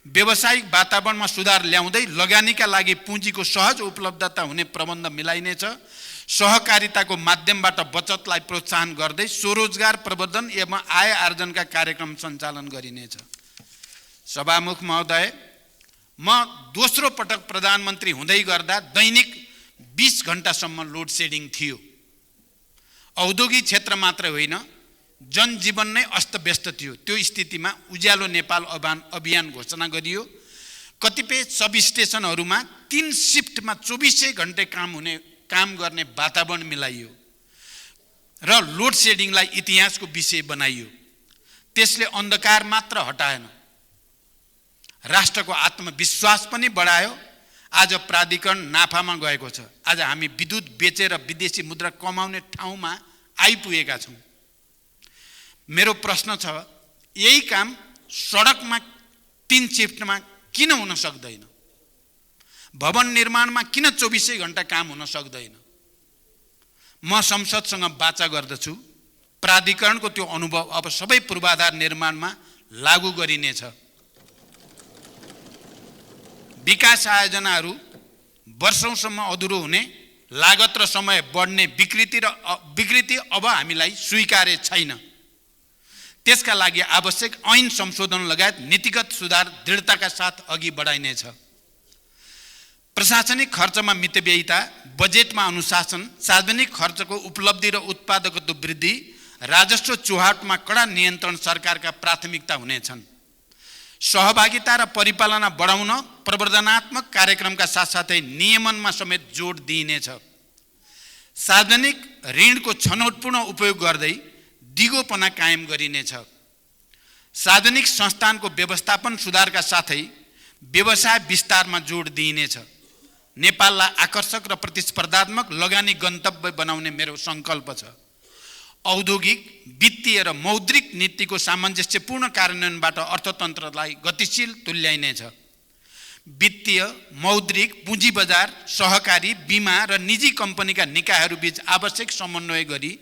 व्यावसायिक वातावरणमा सुधार ल्याउँदै लगानीका लागि पुँजीको सहज उपलब्धता हुने प्रबन्ध मिलाइनेछ। सहकारिताको माध्यमबाट बचतलाई प्रोत्साहन गर्दै स्वरोजगार प्रवर्धन एवं आय आर्जनका कार्यक्रम सञ्चालन गरिनेछ। सभामुख महोदय, म दोस्रो पटक प्रधानमन्त्री हुँदै गर्दा दैनिक 20 घण्टासम्म लोड सेडिङ थियो। औद्योगिक क्षेत्र मात्र होइन, जनजीवन नै अस्तव्यस्त थियो। त्यो स्थितिमा उज्यालो नेपाल अभियान घोषणा गरियो। कतिपय सब स्टेसनहरूमा 3 शिफ्टमा 24 घण्टे काम गर्ने वातावरण मिलाइयो र लोड सेडिङलाई इतिहासको विषय बनाइयो। त्यसले अन्धकार मात्र हटाएन, राष्ट्रको आत्मविश्वास पनि बढायो। आज प्राधिकरण नाफामा गएको छ। आज हामी विद्युत बेचेर विदेशी मुद्रा कमाउने ठाउँमा आइपुगेका छौँ। मेरो प्रश्न छ, यही काम सडकमा 3 शिफ्टमा किन हुन सक्दैन? भवन निर्माणमा किन 24 घण्टा काम हुन सक्दैन? म संसदसँग वाचा गर्दछु। प्राधिकरणको त्यो अनुभव अब सबै पूर्वाधार निर्माणमा लागू गरिनेछ। विकास आयोजनाहरू वर्षौंसम्म अधुरो हुने, लागत र समय बढ्ने विकृति अब हामीलाई स्वीकार्य छैन। त्यसका लागि आवश्यक ऐन संशोधन लगायत नीतिगत सुधार दृढताका साथ अघि बढाइनेछ। प्रशासनिक खर्चमा मितव्ययिता, बजेटमा अनुशासन, सार्वजनिक खर्चको उपलब्धि र उत्पादकत्व वृद्धि, राजस्व चुहाटमा कडा नियन्त्रण सरकारका प्राथमिकता हुनेछन्। सहभागिता र परिपालना बढाउन प्रवर्धनात्मक कार्यक्रमका साथसाथै नियमनमा समेत जोड दिइनेछ। सार्वजनिक ऋणको छनौटपूर्ण उपयोग गर्दै दिगोपना कायम गरिनेछ। सार्वजनिक संस्थानको व्यवस्थापन सुधारका साथै व्यवसाय विस्तारमा जोड दिइनेछ। नेपाललाई आकर्षक र प्रतिस्पर्धात्मक लगानी गन्तव्य बनाउने मेरो सङ्कल्प छ। औद्योगिक, वित्तीय र मौद्रिक नीतिको सामञ्जस्यपूर्ण कार्यान्वयनबाट अर्थतन्त्रलाई गतिशील तुल्याइनेछ। वित्तीय, मौद्रिक, पुँजी बजार, सहकारी, बीमा र निजी कम्पनीका निकायहरूबीच आवश्यक समन्वय गरी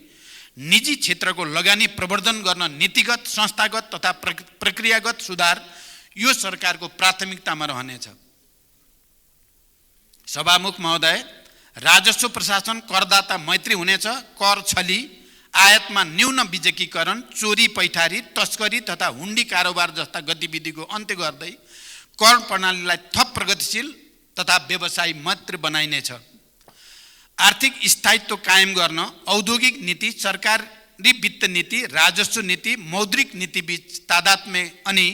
निजी क्षेत्रको लगानी प्रवर्धन गर्न नीतिगत, संस्थागत तथा प्रक्रियागत सुधार यो सरकारको प्राथमिकतामा रहनेछ। सभामुख महोदय, राजस्व प्रशासन करदाता मैत्री हुनेछ। कर छली, आयातमा न्यून विकेन्द्रीकरण, चोरी पैठारी, तस्करी तथा हुन्डी कारोबार जस्ता गतिविधिको अन्त्य गर्दै कर प्रणालीलाई थप प्रगतिशील तथा व्यवसायी मैत्री बनाइनेछ। आर्थिक स्थायित्व कायम गर्न औद्योगिक नीति, सरकारी वित्त नीति, राजस्व नीति, मौद्रिक नीति बीच तादात्म्य अनि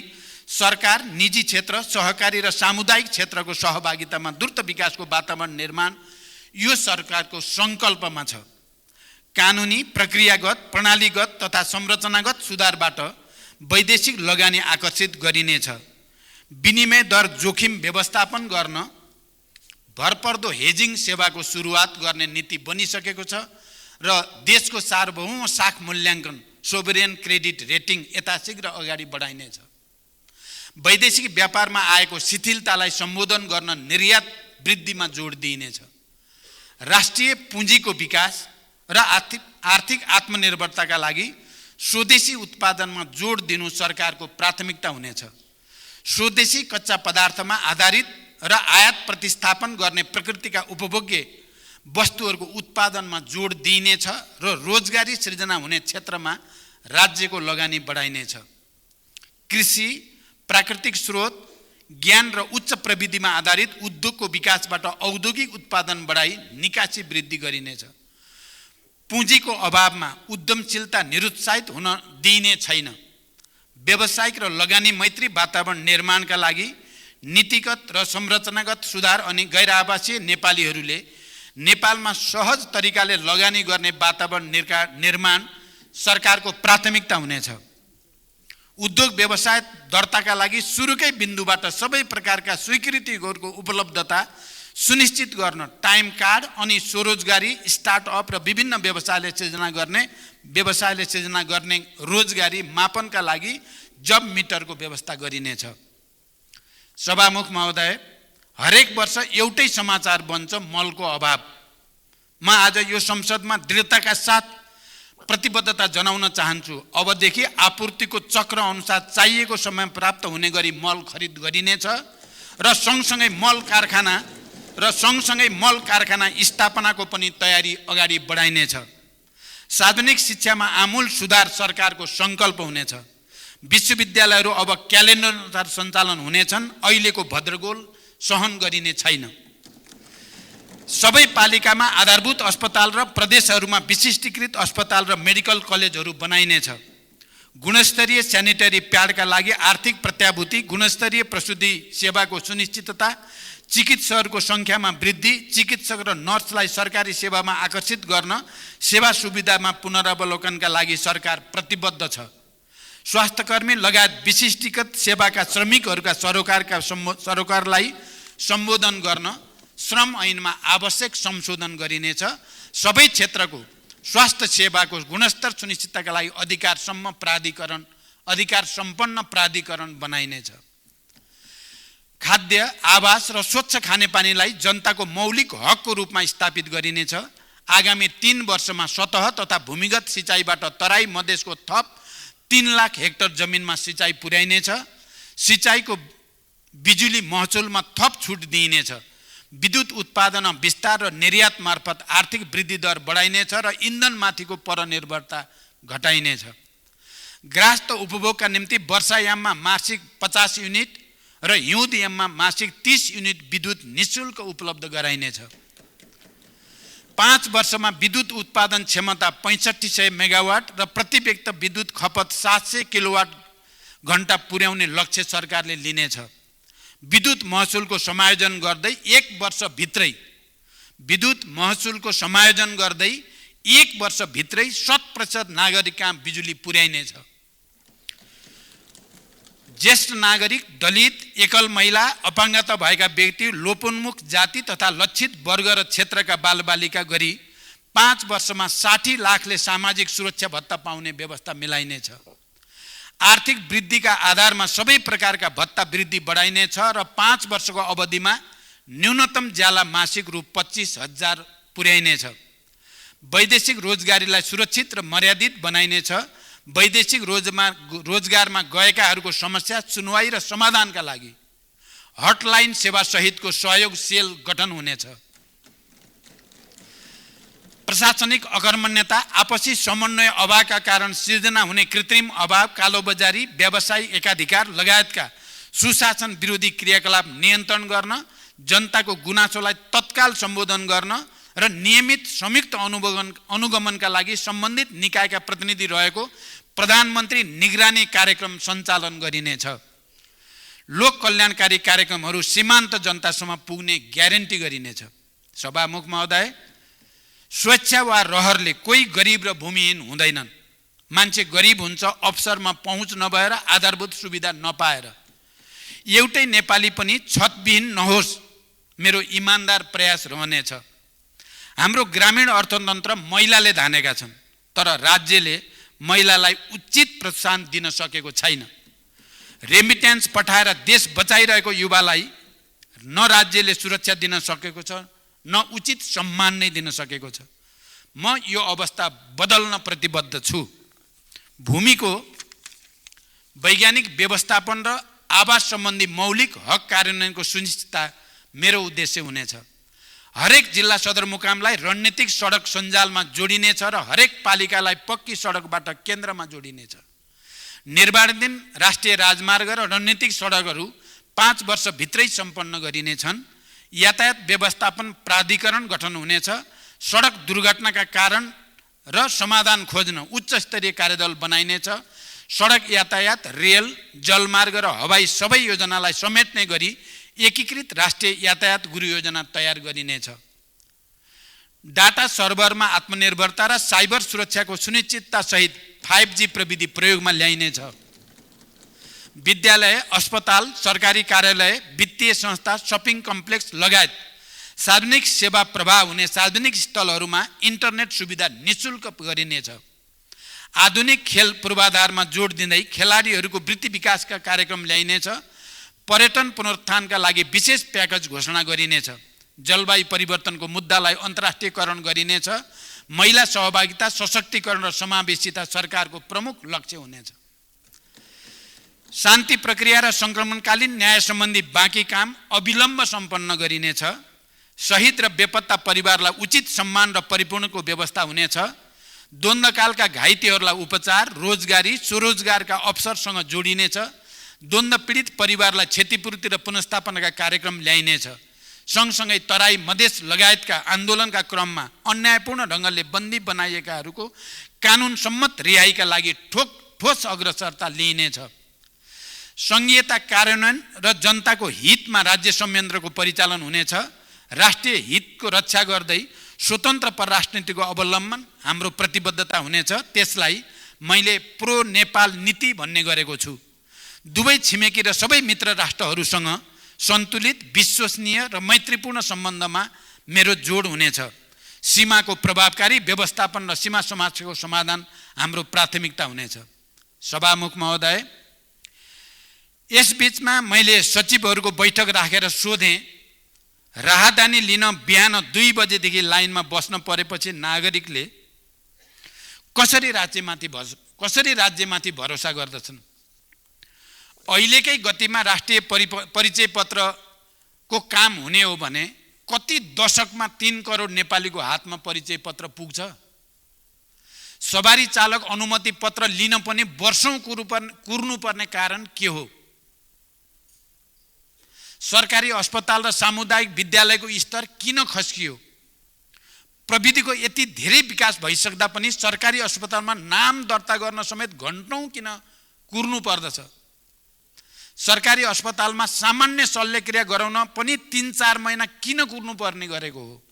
सरकार, निजी क्षेत्र, सहकारी र सामुदायिक क्षेत्रको सहभागितामा द्रुत विकासको वातावरण निर्माण यो सरकारको सङ्कल्पमा छ। कानुनी, प्रक्रियागत, प्रणालीगत तथा संरचनागत सुधारबाट वैदेशिक लगानी आकर्षित गरिनेछ। विनिमय दर जोखिम व्यवस्थापन गर्न भरपर्दो हेजिङ सेवाको सुरुवात गर्ने नीति बनिसकेको छ र देशको सार्वभौम साख मूल्याङ्कन, सोभरेन क्रेडिट रेटिङ यथाशीघ्र अगाडि बढाइनेछ। वैदेशिक व्यापारमा आएको शिथिलतालाई सम्बोधन गर्न निर्यात वृद्धिमा जोड दिइनेछ। राष्ट्रिय पुँजीको विकास र आर्थिक आत्मनिर्भरताका लागि स्वदेशी उत्पादनमा जोड दिनु सरकारको प्राथमिकता हुनेछ। स्वदेशी कच्चा पदार्थमा आधारित र आयात प्रतिस्थापन गर्ने प्रकृतिका उपभोग्य वस्तुहरूको उत्पादनमा जोड दिइनेछ र रोजगारी सृजना हुने क्षेत्रमा राज्यको लगानी बढाइनेछ। कृषि, प्राकृतिक स्रोत, ज्ञान र उच्च प्रविधिमा आधारित उद्योगको विकासबाट औद्योगिक उत्पादन बढाई निकासी वृद्धि गरिनेछ। पुँजीको अभावमा उद्यमशीलता निरुत्साहित हुन दिइने छैन। व्यावसायिक र लगानी मैत्री वातावरण निर्माणका लागि नीतिगत र संरचनागत सुधार अनि गैर आवासीय नेपालीहरूले नेपालमा सहज तरिकाले लगानी गर्ने वातावरण निर्माण सरकारको प्राथमिकता हुनेछ। उद्योग व्यवसाय दर्ताका लागि सुरुकै बिन्दुबाट सबै प्रकारका स्वीकृतिहरूको उपलब्धता सुनिश्चित गर्न टाइम कार्ड अनि स्वरोजगारी, स्टार्टअप र विभिन्न व्यवसायले सृजना गर्ने रोजगारी मापनका लागि जब मिटरको व्यवस्था गरिनेछ। सभामुख महोदय, हरेक वर्ष एउटै समाचार बन्छ मलको अभाव। म आज यो संसदमा दृढताका साथ प्रतिबद्धता जनाउन चाहन्छु। अबदेखि आपूर्तिको चक्र अनुसार चाहिएको समय प्राप्त हुने गरी मल खरिद गरिनेछ र सँगसँगै मल कारखाना स्थापनाको पनि तयारी अगाडि बढाइनेछ। सार्वजनिक शिक्षामा आमूल सुधार सरकारको सङ्कल्प हुनेछ। विश्वविद्यालयहरू अब क्यालेन्डर अनुसार सञ्चालन हुनेछन्। अहिलेको भद्रगोल सहन गरिने छैन। सबै पालिकामा आधारभूत अस्पताल र प्रदेशहरूमा विशिष्टीकृत अस्पताल र मेडिकल कलेजहरू बनाइनेछ। गुणस्तरीय स्यानिटरी प्याडका लागि आर्थिक प्रत्याभूति, गुणस्तरीय प्रसुति सेवाको सुनिश्चितता, चिकित्सकहरूको सङ्ख्यामा वृद्धि, चिकित्सक र नर्सलाई सरकारी सेवामा आकर्षित गर्न सेवा सुविधामा पुनरावलोकनका लागि सरकार प्रतिबद्ध छ। स्वास्थ्यकर्मी लगायत विशिष्टीकृत सेवाका श्रमिकहरूका सरोकारलाई सम्बोधन गर्न श्रम ऐनमा आवश्यक संशोधन गरिनेछ। सबै क्षेत्रको स्वास्थ्य सेवाको गुणस्तर सुनिश्चितताका लागि अधिकार सम्पन्न प्राधिकरण बनाइनेछ। खाद्य, आवास र स्वच्छ खानेपानीलाई जनताको मौलिक हकको रूपमा स्थापित गरिनेछ। आगामी 3 वर्षमा सतह तथा भूमिगत सिँचाइबाट तराई मधेसको थप 3 लाख हेक्टर जमिनमा सिँचाइ पुर्याइनेछ। सिँचाइको बिजुली महसुलमा थप छुट दिइनेछ। विद्युत उत्पादन विस्तार र निर्यात मार्फत आर्थिक वृद्धि दर बढाइनेछ र इन्धनमाथिको परनिर्भरता घटाइनेछ। ग्राहस्थ उपभोगका निम्ति वर्षायाममा मासिक 50 युनिट र हिउँदयाममा मासिक 30 युनिट विद्युत निःशुल्क उपलब्ध गराइनेछ। 5 वर्षमा विद्युत उत्पादन क्षमता 6500 मेगावाट र प्रति व्यक्ति विद्युत खपत 700 किलोवाट घण्टा पुर्याउने लक्ष्य सरकारले लिनेछ। विद्युत महसुलको समायोजन गर्दै 1 वर्षभित्रै 100% नागरिकका बिजुली पुर्याइनेछ। ज्येष्ठ नागरिक, दलित, एकल महिला, अपाङ्गता भएका व्यक्ति, लोपोन्मुख जाति तथा लक्षित वर्ग र क्षेत्रका बालबालिका गरी 5 वर्षमा 60 लाखले सामाजिक सुरक्षा भत्ता पाउने व्यवस्था मिलाइनेछ। आर्थिक वृद्धिका आधारमा सबै प्रकारका भत्ता वृद्धि बढाइनेछ र 5 वर्षको अवधिमा न्यूनतम ज्याला मासिक रु 25,000 पुर्याइनेछ। वैदेशिक रोजगारीलाई सुरक्षित र मर्यादित बनाइनेछ। वैदेशिक रोजगारमा गएकाहरूको समस्या सुनवाई र समाधानका लागि हटलाइन सेवा सहितको सहयोग सेल गठन हुनेछ। प्रशासनिक अकर्मण्यता, आपसी समन्वय अभावका कारण सिर्जना हुने कृत्रिम अभाव, कालोबजारी, व्यावसायिक एकाधिकार लगायतका सुशासन विरोधी क्रियाकलाप नियन्त्रण गर्न, जनताको गुनासोलाई तत्काल सम्बोधन गर्न र नियमित संयुक्त अनुगमनका लागि सम्बन्धित निकायका प्रतिनिधि रहेको प्रधानमन्त्री निगरानी कार्यक्रम सञ्चालन गरिनेछ। लोक कल्याणकारी कार्यक्रमहरू सीमान्त जनतासम्म पुग्ने ग्यारेन्टी गरिनेछ। सभामुख महोदय, स्वेच्छा वा रहरले कोही गरिब र भूमिहीन हुँदैनन्। मान्छे गरिब हुन्छ अवसरमा पहुँच नभएर, आधारभूत सुविधा नपाएर। एउटै नेपाली पनि छतविहीन नहोस्, मेरो इमान्दार प्रयास रहनेछ। हाम्रो ग्रामीण अर्थतन्त्र महिलाले धानेका छन्, तर राज्यले महिलालाई उचित प्रोत्साहन दिन सकेको छैन। रेमिट्यान्स पठाएर देश बचाइरहेको युवालाई न राज्यले सुरक्षा दिन सकेको छ, न उचित सम्मान नै दिन सकेको छ। म यो अवस्था बदल्न प्रतिबद्ध छु। भूमिको वैज्ञानिक व्यवस्थापन र आवास सम्बन्धी मौलिक हक कार्यान्वयनको सुनिश्चितता मेरो उद्देश्य हुनेछ। हरेक जिल्ला सदरमुकामलाई रणनीतिक सडक सञ्जालमा जोडिनेछ र हरेक पालिकालाई पक्की सडकबाट केन्द्रमा जोडिनेछ। निर्माणाधीन राष्ट्रिय राजमार्ग र रणनीतिक सडकहरू 5 वर्षभित्रै सम्पन्न गरिनेछन्। यातायात व्यवस्थापन प्राधिकरण गठन हुनेछ। सडक दुर्घटनाका कारण र समाधान खोज्न उच्च स्तरीय कार्यदल बनाइनेछ। सडक यातायात, रेल, जलमार्ग र हवाई सबै योजनालाई समेट्ने गरी एकीकृत राष्ट्रिय यातायात गुरु योजना तयार गरिनेछ। डाटा सर्भरमा आत्मनिर्भरता र साइबर सुरक्षाको सुनिश्चितता सहित 5G प्रविधि प्रयोगमा ल्याइनेछ। विद्यालय, अस्पताल, सरकारी कार्यालय, वित्तीय संस्था, शपिङ कम्प्लेक्स लगायत सार्वजनिक सेवा प्रवाह हुने सार्वजनिक स्थलहरूमा इन्टरनेट सुविधा निःशुल्क गरिनेछ। आधुनिक खेल पूर्वाधारमा जोड दिँदै खेलाडीहरूको वृत्ति विकासका कार्यक्रम ल्याइनेछ। पर्यटन पुनरुत्थानका लागि विशेष प्याकेज घोषणा गरिनेछ। जलवायु परिवर्तनको मुद्दालाई अन्तर्राष्ट्रियकरण गरिनेछ। महिला सहभागिता, सशक्तिकरण र समावेशिता सरकारको प्रमुख लक्ष्य हुनेछ। शान्ति प्रक्रिया र सङ्क्रमणकालीन न्याय सम्बन्धी बाँकी काम अविलम्ब सम्पन्न गरिनेछ। शहीद र बेपत्ता परिवारलाई उचित सम्मान र परिपूर्णको व्यवस्था हुनेछ। द्वन्द्वकालका घाइतेहरूलाई उपचार, रोजगारी, स्वरोजगारका अवसरसँग जोडिनेछ। द्वन्द्व पीडित परिवारलाई क्षतिपूर्ति र पुनर्स्थापनाका कार्यक्रम ल्याइनेछ। सँगसँगै तराई, मधेस लगायतका आन्दोलनका क्रममा अन्यायपूर्ण ढङ्गले बन्दी बनाइएकाहरूको कानुन सम्मत रिहाईका लागि ठोस अग्रसरता लिइनेछ। सङ्घीयता कार्यान्वयन र जनताको हितमा राज्य संयन्त्रको परिचालन हुनेछ। राष्ट्रिय हितको रक्षा गर्दै स्वतन्त्र परराष्ट्र नीतिको अवलम्बन हाम्रो प्रतिबद्धता हुनेछ। त्यसलाई मैले प्रो नेपाल नीति भन्ने गरेको छु। दुवै छिमेकी र सबै मित्र राष्ट्रहरूसँग सन्तुलित, विश्वसनीय र मैत्रीपूर्ण सम्बन्धमा मेरो जोड हुनेछ। सीमाको प्रभावकारी व्यवस्थापन र सीमा समस्याको समाधान हाम्रो प्राथमिकता हुनेछ। सभामुख महोदय, यसबीचमा मैले सचिवहरूको बैठक राखेर सोधेँ, राहदानी लिन बिहान 2 बजेदेखि लाइनमा बस्न परेपछि नागरिकले कसरी राज्यमाथि भरोसा गर्दछन्? अहिलेकै गतिमा राष्ट्रिय परिचय पत्रको काम हुने हो भने कति दशकमा 3 करोड नेपालीको हातमा परिचय पत्र पुग्छ? सवारी चालक अनुमति पत्र लिन पनि वर्षौं कुर्नुपर्ने कारण के हो? सरकारी अस्पताल र सामुदायिक विद्यालयको स्तर किन खस्कियो? प्रविधिको यति धेरै विकास भइसक्दा पनि सरकारी अस्पतालमा नाम दर्ता गर्न समेत घण्टौं किन कुर्नु पर्दछ? सरकारी अस्पतालमा सामान्य शल्यक्रिया गराउन पनि 3-4 महिना किन कुर्नु पर्ने गरेको हो?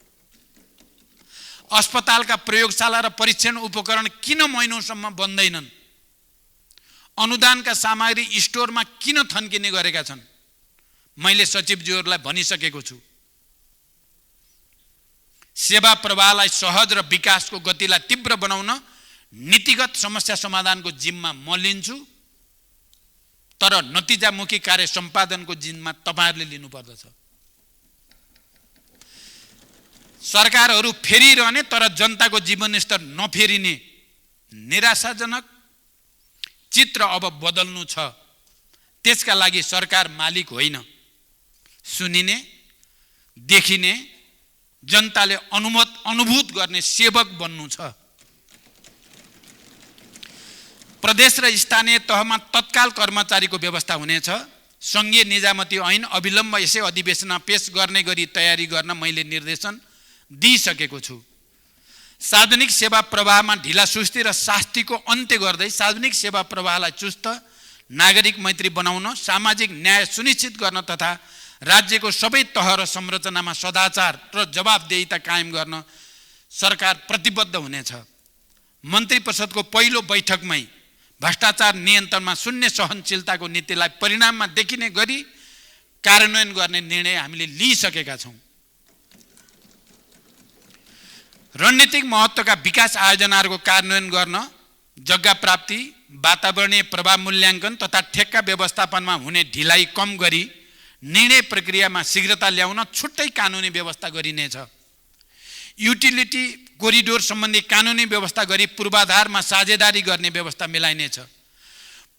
अस्पतालका प्रयोगशाला र परीक्षण उपकरण किन महिनौसम्म बन्दैनन्? अनुदानका सामग्री स्टोरमा किन थन्किने गरेका छन्? मैले सचिवज्यूहरूलाई भनिसकेको छु। सेवा प्रवाहलाई सहज र विकासको गतिलाई तीव्र बनाउन नीतिगत समस्या समाधानको जिम्मा म लिन्छु, तर नतिजामुखी कार्य सम्पादनको जिम्मा तपाईहरुले लिनुपर्दछ। सरकारहरू फेरिरहने तर जनताको जीवनस्तर नफेरिने निराशाजनक चित्र अब बदल्नु छ। त्यसका लागि सरकार मालिक होइन, सुनिने, देखिने, जनताले अनुभूत गर्ने सेवक बन्नु छ। प्रदेश र स्थानीय तहमा तत्काल कर्मचारीको व्यवस्था हुनेछ। संघीय निजामती ऐन अविलम्ब यसै अधिवेशनमा पेश गर्ने गरी तयारी गर्न मैले निर्देशन दिइसकेको छु। सार्वजनिक सेवा प्रवाहमा ढिलासुस्ती र शास्तिको अन्त्य गर्दै सार्वजनिक सेवा प्रवाहलाई चुस्त, नागरिक मैत्री बनाउन, सामाजिक न्याय सुनिश्चित गर्न तथा राज्यको सबै तह र संरचनामा सदाचार र जवाबदेहिता कायम गर्न सरकार प्रतिबद्ध हुनेछ। मन्त्री परिषदको पहिलो बैठकमै भ्रष्टाचार नियन्त्रणमा शून्य सहनशीलताको नीतिलाई परिणाममा देखिने गरी कार्यान्वयन गर्ने निर्णय हामीले लिइसकेका छौँ। रणनीतिक महत्त्वका विकास आयोजनाहरूको कार्यान्वयन गर्न जग्गा प्राप्ति, वातावरणीय प्रभाव मूल्याङ्कन तथा ठेक्का व्यवस्थापनमा हुने ढिलाइ कम गरी निर्णय प्रक्रियामा शीघ्रता ल्याउन छुट्टै कानुनी व्यवस्था गरिनेछ। युटिलिटी कोरिडोर सम्बन्धी कानुनी व्यवस्था गरी पूर्वाधारमा साझेदारी गर्ने व्यवस्था मिलाइनेछ।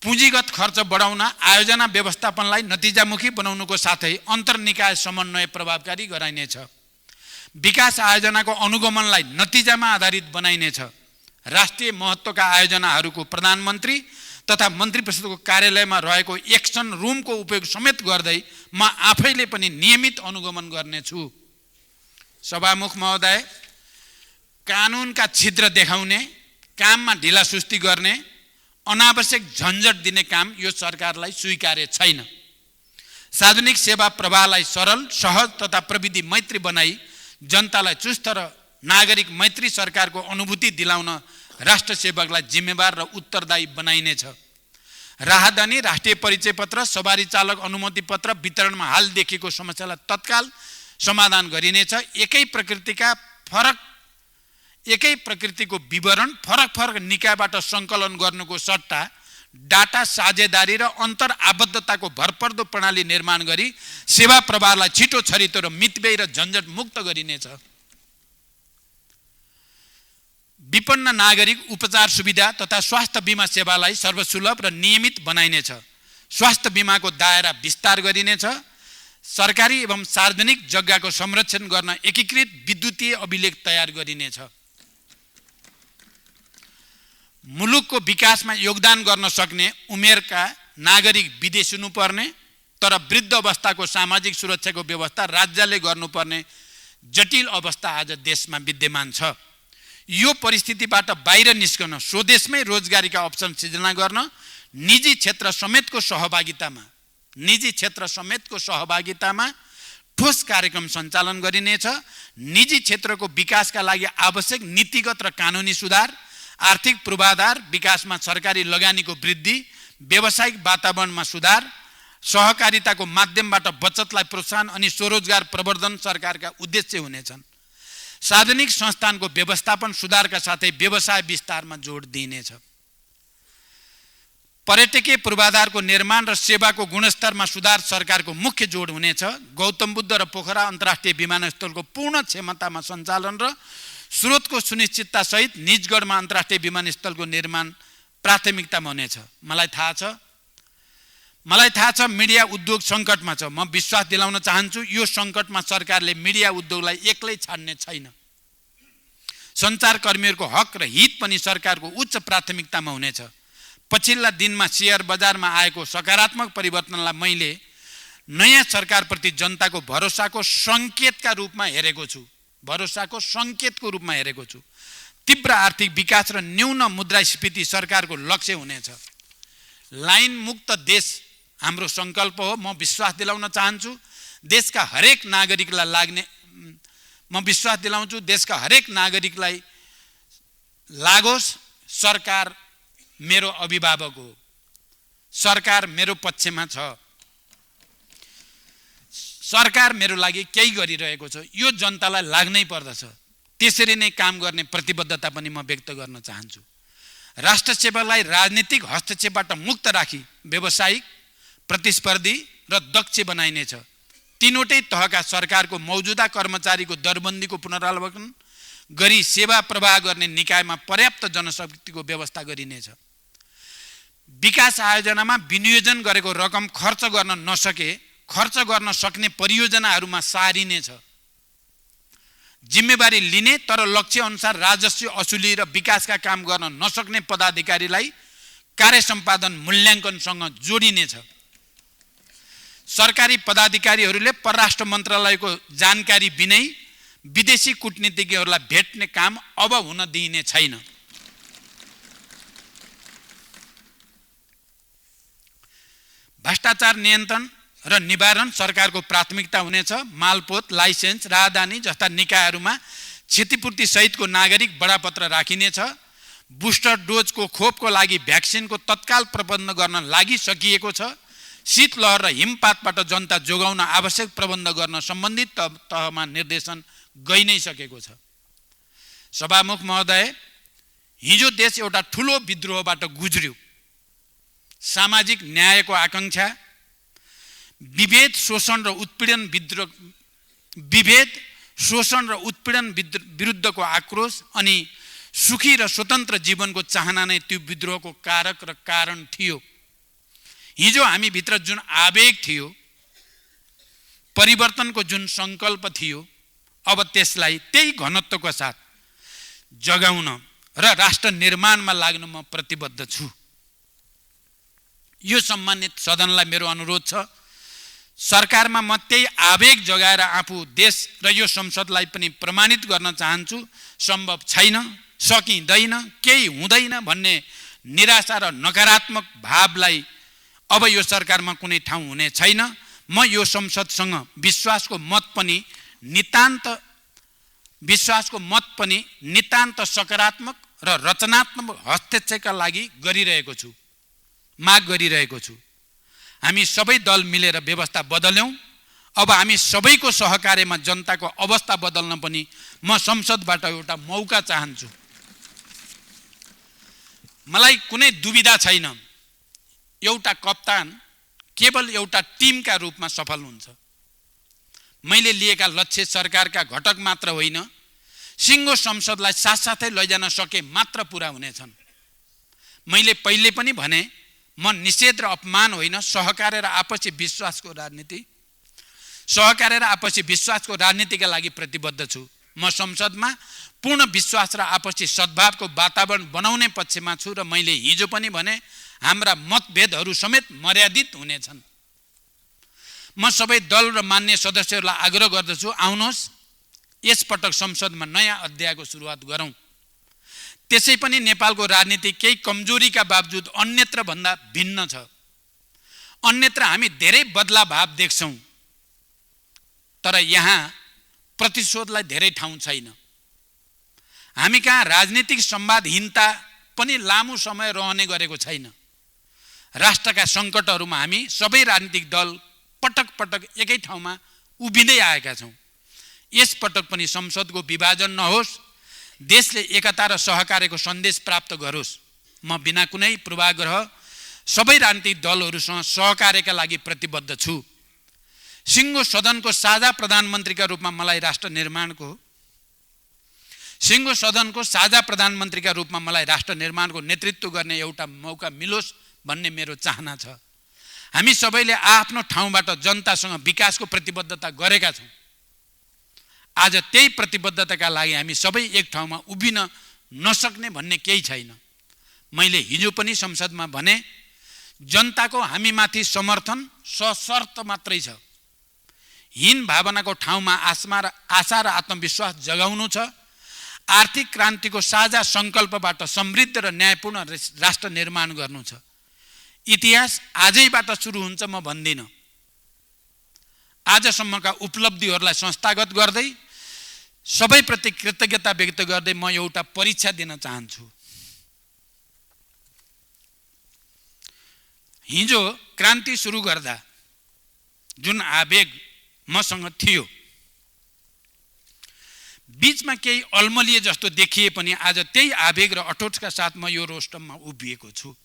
पुँजीगत खर्च बढाउन आयोजना व्यवस्थापनलाई नतिजामुखी बनाउनुको साथै अन्तर्निकाय समन्वय प्रभावकारी गराइनेछ। विकास आयोजनाको अनुगमनलाई नतिजामा आधारित बनाइनेछ। राष्ट्रिय महत्त्वका आयोजनाहरूको प्रधानमन्त्री तथा मन्त्री परिषदको कार्यालयमा रहेको एक्सन रुमको उपयोग समेत गर्दै म आफैले पनि नियमित अनुगमन गर्नेछु। सभामुख महोदय, कानुनका छिद्र देखाउने, काममा ढिलासुस्ती गर्ने, अनावश्यक झन्झट दिने काम यो सरकारलाई स्वीकार्य छैन। सार्वजनिक सेवा प्रवाहलाई सरल, सहज तथा प्रविधि मैत्री बनाई जनतालाई चुस्त र नागरिक मैत्री सरकारको अनुभूति दिलाउन राष्ट्र सेवकलाई जिम्मेवार र उत्तरदायी बनाइनेछ। राहदानी, राष्ट्रिय परिचय पत्र, सवारी चालक अनुमति पत्र वितरणमा हाल देखिएको समस्यालाई तत्काल समाधान गरिनेछ। एकै प्रकृतिको विवरण फरक फरक निकायबाट सङ्कलन गर्नुको सट्टा डाटा साझेदारी र अन्तर आबद्धताको भरपर्दो प्रणाली निर्माण गरी सेवा प्रवाहलाई छिटो छरितो र मितव्ययी र झन्झट मुक्त गरिनेछ। विपन्न नागरिक उपचार सुविधा तथा स्वास्थ्य बिमा सेवालाई सर्वसुलभ र नियमित बनाइनेछ। स्वास्थ्य बिमाको दायरा विस्तार गरिनेछ। सरकारी एवं सार्वजनिक जग्गाको संरक्षण गर्न एकीकृत विद्युतीय अभिलेख तयार गरिनेछ। मुलुकको विकासमा योगदान गर्न सक्ने उमेरका नागरिक विदेश हुनुपर्ने तर वृद्ध अवस्थाको सामाजिक सुरक्षाको व्यवस्था राज्यले गर्नुपर्ने जटिल अवस्था आज देशमा विद्यमान छ। यो परिस्थितिबाट बाहिर निस्कन स्वदेशमै रोजगारीका अप्सन सृजना गर्न निजी क्षेत्र समेतको सहभागितामा ठोस कार्यक्रम सञ्चालन गरिनेछ। निजी क्षेत्रको विकासका लागि आवश्यक नीतिगत र कानुनी सुधार, आर्थिक पूर्वाधार विकासमा सरकारी लगानीको वृद्धि, व्यावसायिक वातावरणमा सुधार, सहकारिताको माध्यमबाट बचतलाई प्रोत्साहन अनि स्वरोजगार प्रवर्धन सरकारका उद्देश्य हुनेछन्। सार्वजनिक संस्थानको व्यवस्थापन सुधारका साथै व्यवसाय विस्तारमा जोड दिइनेछ। पर्यटकीय पूर्वाधारको निर्माण र सेवाको गुणस्तरमा सुधार सरकारको मुख्य जोड हुनेछ। गौतम बुद्ध र पोखरा अन्तर्राष्ट्रिय विमानस्थलको पूर्ण क्षमतामा सञ्चालन र स्रोतको सुनिश्चितता सहित निजगढमा अन्तर्राष्ट्रिय विमानस्थलको निर्माण प्राथमिकतामा हुनेछ। मलाई थाहा छ मिडिया उद्योग सङ्कटमा छ। म विश्वास दिलाउन चाहन्छु यो सङ्कटमा सरकारले मिडिया उद्योगलाई एक्लै छाड्ने छैन। सञ्चारकर्मीहरूको हक र हित पनि सरकारको उच्च प्राथमिकतामा हुनेछ। पछिल्ला दिनमा शेयर बजारमा आएको सकारात्मक परिवर्तनलाई मैले नयाँ सरकारप्रति जनताको भरोसाको सङ्केतको रूपमा हेरेको छु। तीव्र आर्थिक विकास र न्यून मुद्रास्फीति सरकारको लक्ष्य हुनेछ। लाइन मुक्त देश हाम्रो सङ्कल्प हो। म विश्वास दिलाउन चाहन्छु देशका हरेक नागरिकलाई लागोस्। सरकार मेरो अभिभावक हो। सरकार मेरो पक्षमा छ। सरकार मेरो लागि केही गरिरहेको छ, यो जनतालाई लाग्नै पर्दछ। त्यसरी नै काम गर्ने प्रतिबद्धता पनि म व्यक्त गर्न चाहन्छु। राष्ट्र सेवालाई राजनीतिक हस्तक्षेपबाट मुक्त राखी व्यावसायिक, प्रतिस्पर्धी र दक्ष बनाइनेछ। तीनवटै तहका सरकारको मौजूदा कर्मचारीको दरबन्दीको पुनरावलोकन गरी सेवा प्रवाह गर्ने निकायमा पर्याप्त जनशक्तिको व्यवस्था गरिनेछ। विकास आयोजनामा विनियोजन गरेको रकम खर्च गर्न सक्ने परियोजनाहरूमा सारिनेछ। जिम्मेवारी लिने तर लक्ष्य अनुसार राजस्व असुली र विकासका काम गर्न नसक्ने पदाधिकारीलाई कार्य सम्पादन मूल्याङ्कनसँग जोडिनेछ। सरकारी पदाधिकारीहरूले परराष्ट्र मन्त्रालयको जानकारी बिनै विदेशी कूटनीतिज्ञहरूलाई भेट्ने काम अब हुन दिइने छैन। भ्रष्टाचार नियन्त्रण र निवारण सरकारको प्राथमिकता हुनेछ। मालपोत, लाइसेन्स, राहदानी जस्ता निकायहरूमा क्षतिपूर्ति सहितको नागरिक बडापत्र राखिनेछ। बुस्टर डोजको खोपको लागि भ्याक्सिनको तत्काल प्रबन्ध गर्न लागिसकिएको छ। शीतलहर र हिमपातबाट जनता जोगाउन आवश्यक प्रबन्ध गर्न सम्बन्धित तहमा निर्देशन गइ नै सकेको छ। सभामुख महोदय, हिजो देश एउटा ठुलो विद्रोहबाट गुज्र्यो। सामाजिक न्यायको आकांक्षा, विभेद शोषण र उत्पीडन विरुद्धको आक्रोश अनि सुखी र स्वतन्त्र जीवनको चाहना नै त्यो विद्रोहको कारक र कारण थियो। हिजो हामी भित्र जुन आवेग थियो, परिवर्तनको जुन संकल्प थियो, अब त्यसलाई त्यही घनत्वको साथ जगाउन र राष्ट्र निर्माणमा लाग्न म प्रतिबद्ध छु। यो सम्मानित सदनलाई मेरो अनुरोध छ, सरकारमा म त्यही आवेग जगाएर आफू देश र यो संसदलाई पनि प्रमाणित गर्न चाहन्छु। सम्भव छैन, सकिँदैन, केही हुँदैन भन्ने निराशा र नकारात्मक भावलाई अब यो सरकारमा कुनै ठाउँ हुने छैन। म यो संसदसँग विश्वासको मत पनि नितान्त सकारात्मक र रचनात्मक हस्तक्षेपका लागि माग गरिरहेको छु। हामी सबै दल मिलेर व्यवस्था बदल्यौँ। अब हामी सबैको सहकार्यमा जनताको अवस्था बदल्न पनि म संसदबाट एउटा मौका चाहन्छु। मलाई कुनै दुविधा छैन, एउटा कप्तान केवल एउटा टिमका रूपमा सफल हुन्छ। मैले लिएका लक्ष्य सरकारका घटक मात्र होइन, सिङ्गो संसदलाई साथसाथै लैजान सके मात्र पुरा हुनेछन्। मैले पहिले पनि भने, म निषेध र अपमान होइन, सहकार्य र आपसी विश्वासको राजनीतिका लागि प्रतिबद्ध छु। म संसदमा पूर्ण विश्वास र आपसी सद्भावको वातावरण बनाउने पक्षमा छु र मैले हिजो पनि भने, हाम्रा मतभेदहरू समेत मर्यादित हुनेछन्। म सबै दल र मान्य सदस्यहरूलाई आग्रह गर्दछु, आउनुहोस् यसपटक संसदमा नयाँ अध्यायको सुरुवात गरौँ। त्यसै पनि नेपालको राजनीति केही कमजोरीका बावजुद अन्यत्र भन्दा भिन्न छ। अन्यत्र हामी धेरै बदला भाव देख्छौँ, तर यहाँ प्रतिशोधलाई धेरै ठाउँ छैन। हामी कहाँ राजनीतिक संवादहीनता पनि लामो समय रहने गरेको छैन। राष्ट्रका सङ्कटहरूमा हामी सबै राजनीतिक दल पटक पटक एकै ठाउँमा उभिँदै आएका छौँ। यसपटक पनि संसदको विभाजन नहोस्, देशले एकता र सहकार्यको सन्देश प्राप्त गरोस्। म बिना कुनै पूर्वाग्रह सबै राजनीतिक दलहरूसँग सहकार्यका लागि प्रतिबद्ध छु। सिङ्गो सदनको साझा प्रधानमन्त्रीका रूपमा मलाई राष्ट्र निर्माणको नेतृत्व गर्ने एउटा मौका मिलोस् भन्ने मेरो चाहना छ। हामी सबैले आफ्नो ठाउँबाट जनतासँग विकासको प्रतिबद्धता गरेका छौँ। आज त्यही प्रतिबद्धताका लागि हामी सबै एक ठाउँमा उभिन नसक्ने भन्ने केही छैन। मैले हिजो पनि संसदमा भने, जनताको हामीमाथि समर्थन सशर्त मात्रै छ। हीन भावनाको ठाउँमा आशा र आत्मविश्वास जगाउनु छ। आर्थिक क्रान्तिको साझा सङ्कल्पबाट समृद्ध र न्यायपूर्ण राष्ट्र निर्माण गर्नु छ। इतिहास आजैबाट सुरु हुन्छ म भन्दिनँ। आजसम्मका उपलब्धिहरूलाई संस्थागत गर्दै सबैप्रति कृतज्ञता व्यक्त गर्दै म एउटा परीक्षा दिन चाहन्छु। हिजो क्रान्ति सुरु गर्दा जुन आवेग मसँग थियो, बीचमा केही अल्मलिए जस्तो देखिए पनि आज त्यही आवेग र अठोटका साथ म यो रोस्टममा उभिएको छु।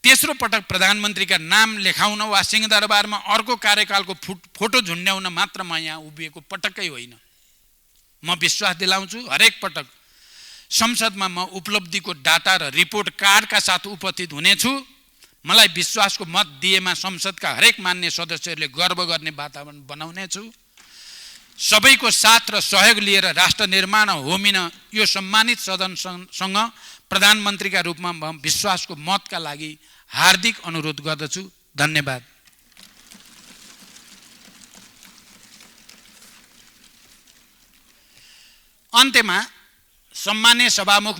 तेस्रो पटक प्रधानमन्त्रीका नाम लेखाउन वा सिंहदरबारमा अर्को कार्यकालको फोटो झुन्ड्याउन मात्र म यहाँ उभिएको पटक्कै होइन। म विश्वास दिलाउँछु, हरेक पटक संसदमा म उपलब्धिको डाटा र रिपोर्ट कार्डका साथ उपस्थित हुनेछु। मलाई विश्वासको मत दिएमा संसदका हरेक मान्य सदस्यहरूले गर्व गर्ने वातावरण बनाउनेछु। सबैको साथ र सहयोग लिएर राष्ट्र निर्माण होमिन यो सम्मानित सदनसँग प्रधानमन्त्रीका रूपमा म विश्वासको मतका लागि हार्दिक अनुरोध गर्दछु। धन्यवाद। अन्त्यमा सम्मान्य सभामुख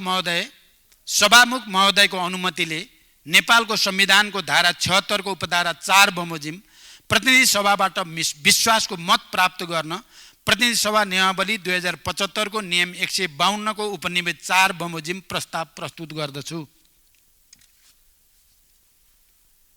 महोदयको अनुमतिले नेपालको संविधानको धारा 76 को उपधारा 4 बमोजिम प्रतिनिधि सभाबाट विश्वासको मत प्राप्त गर्न प्रतिनिधि सभा नियमावली 2075 को नियम 152 को उपनिवेश 4 बमोजिम प्रस्ताव प्रस्तुत गर्दछु।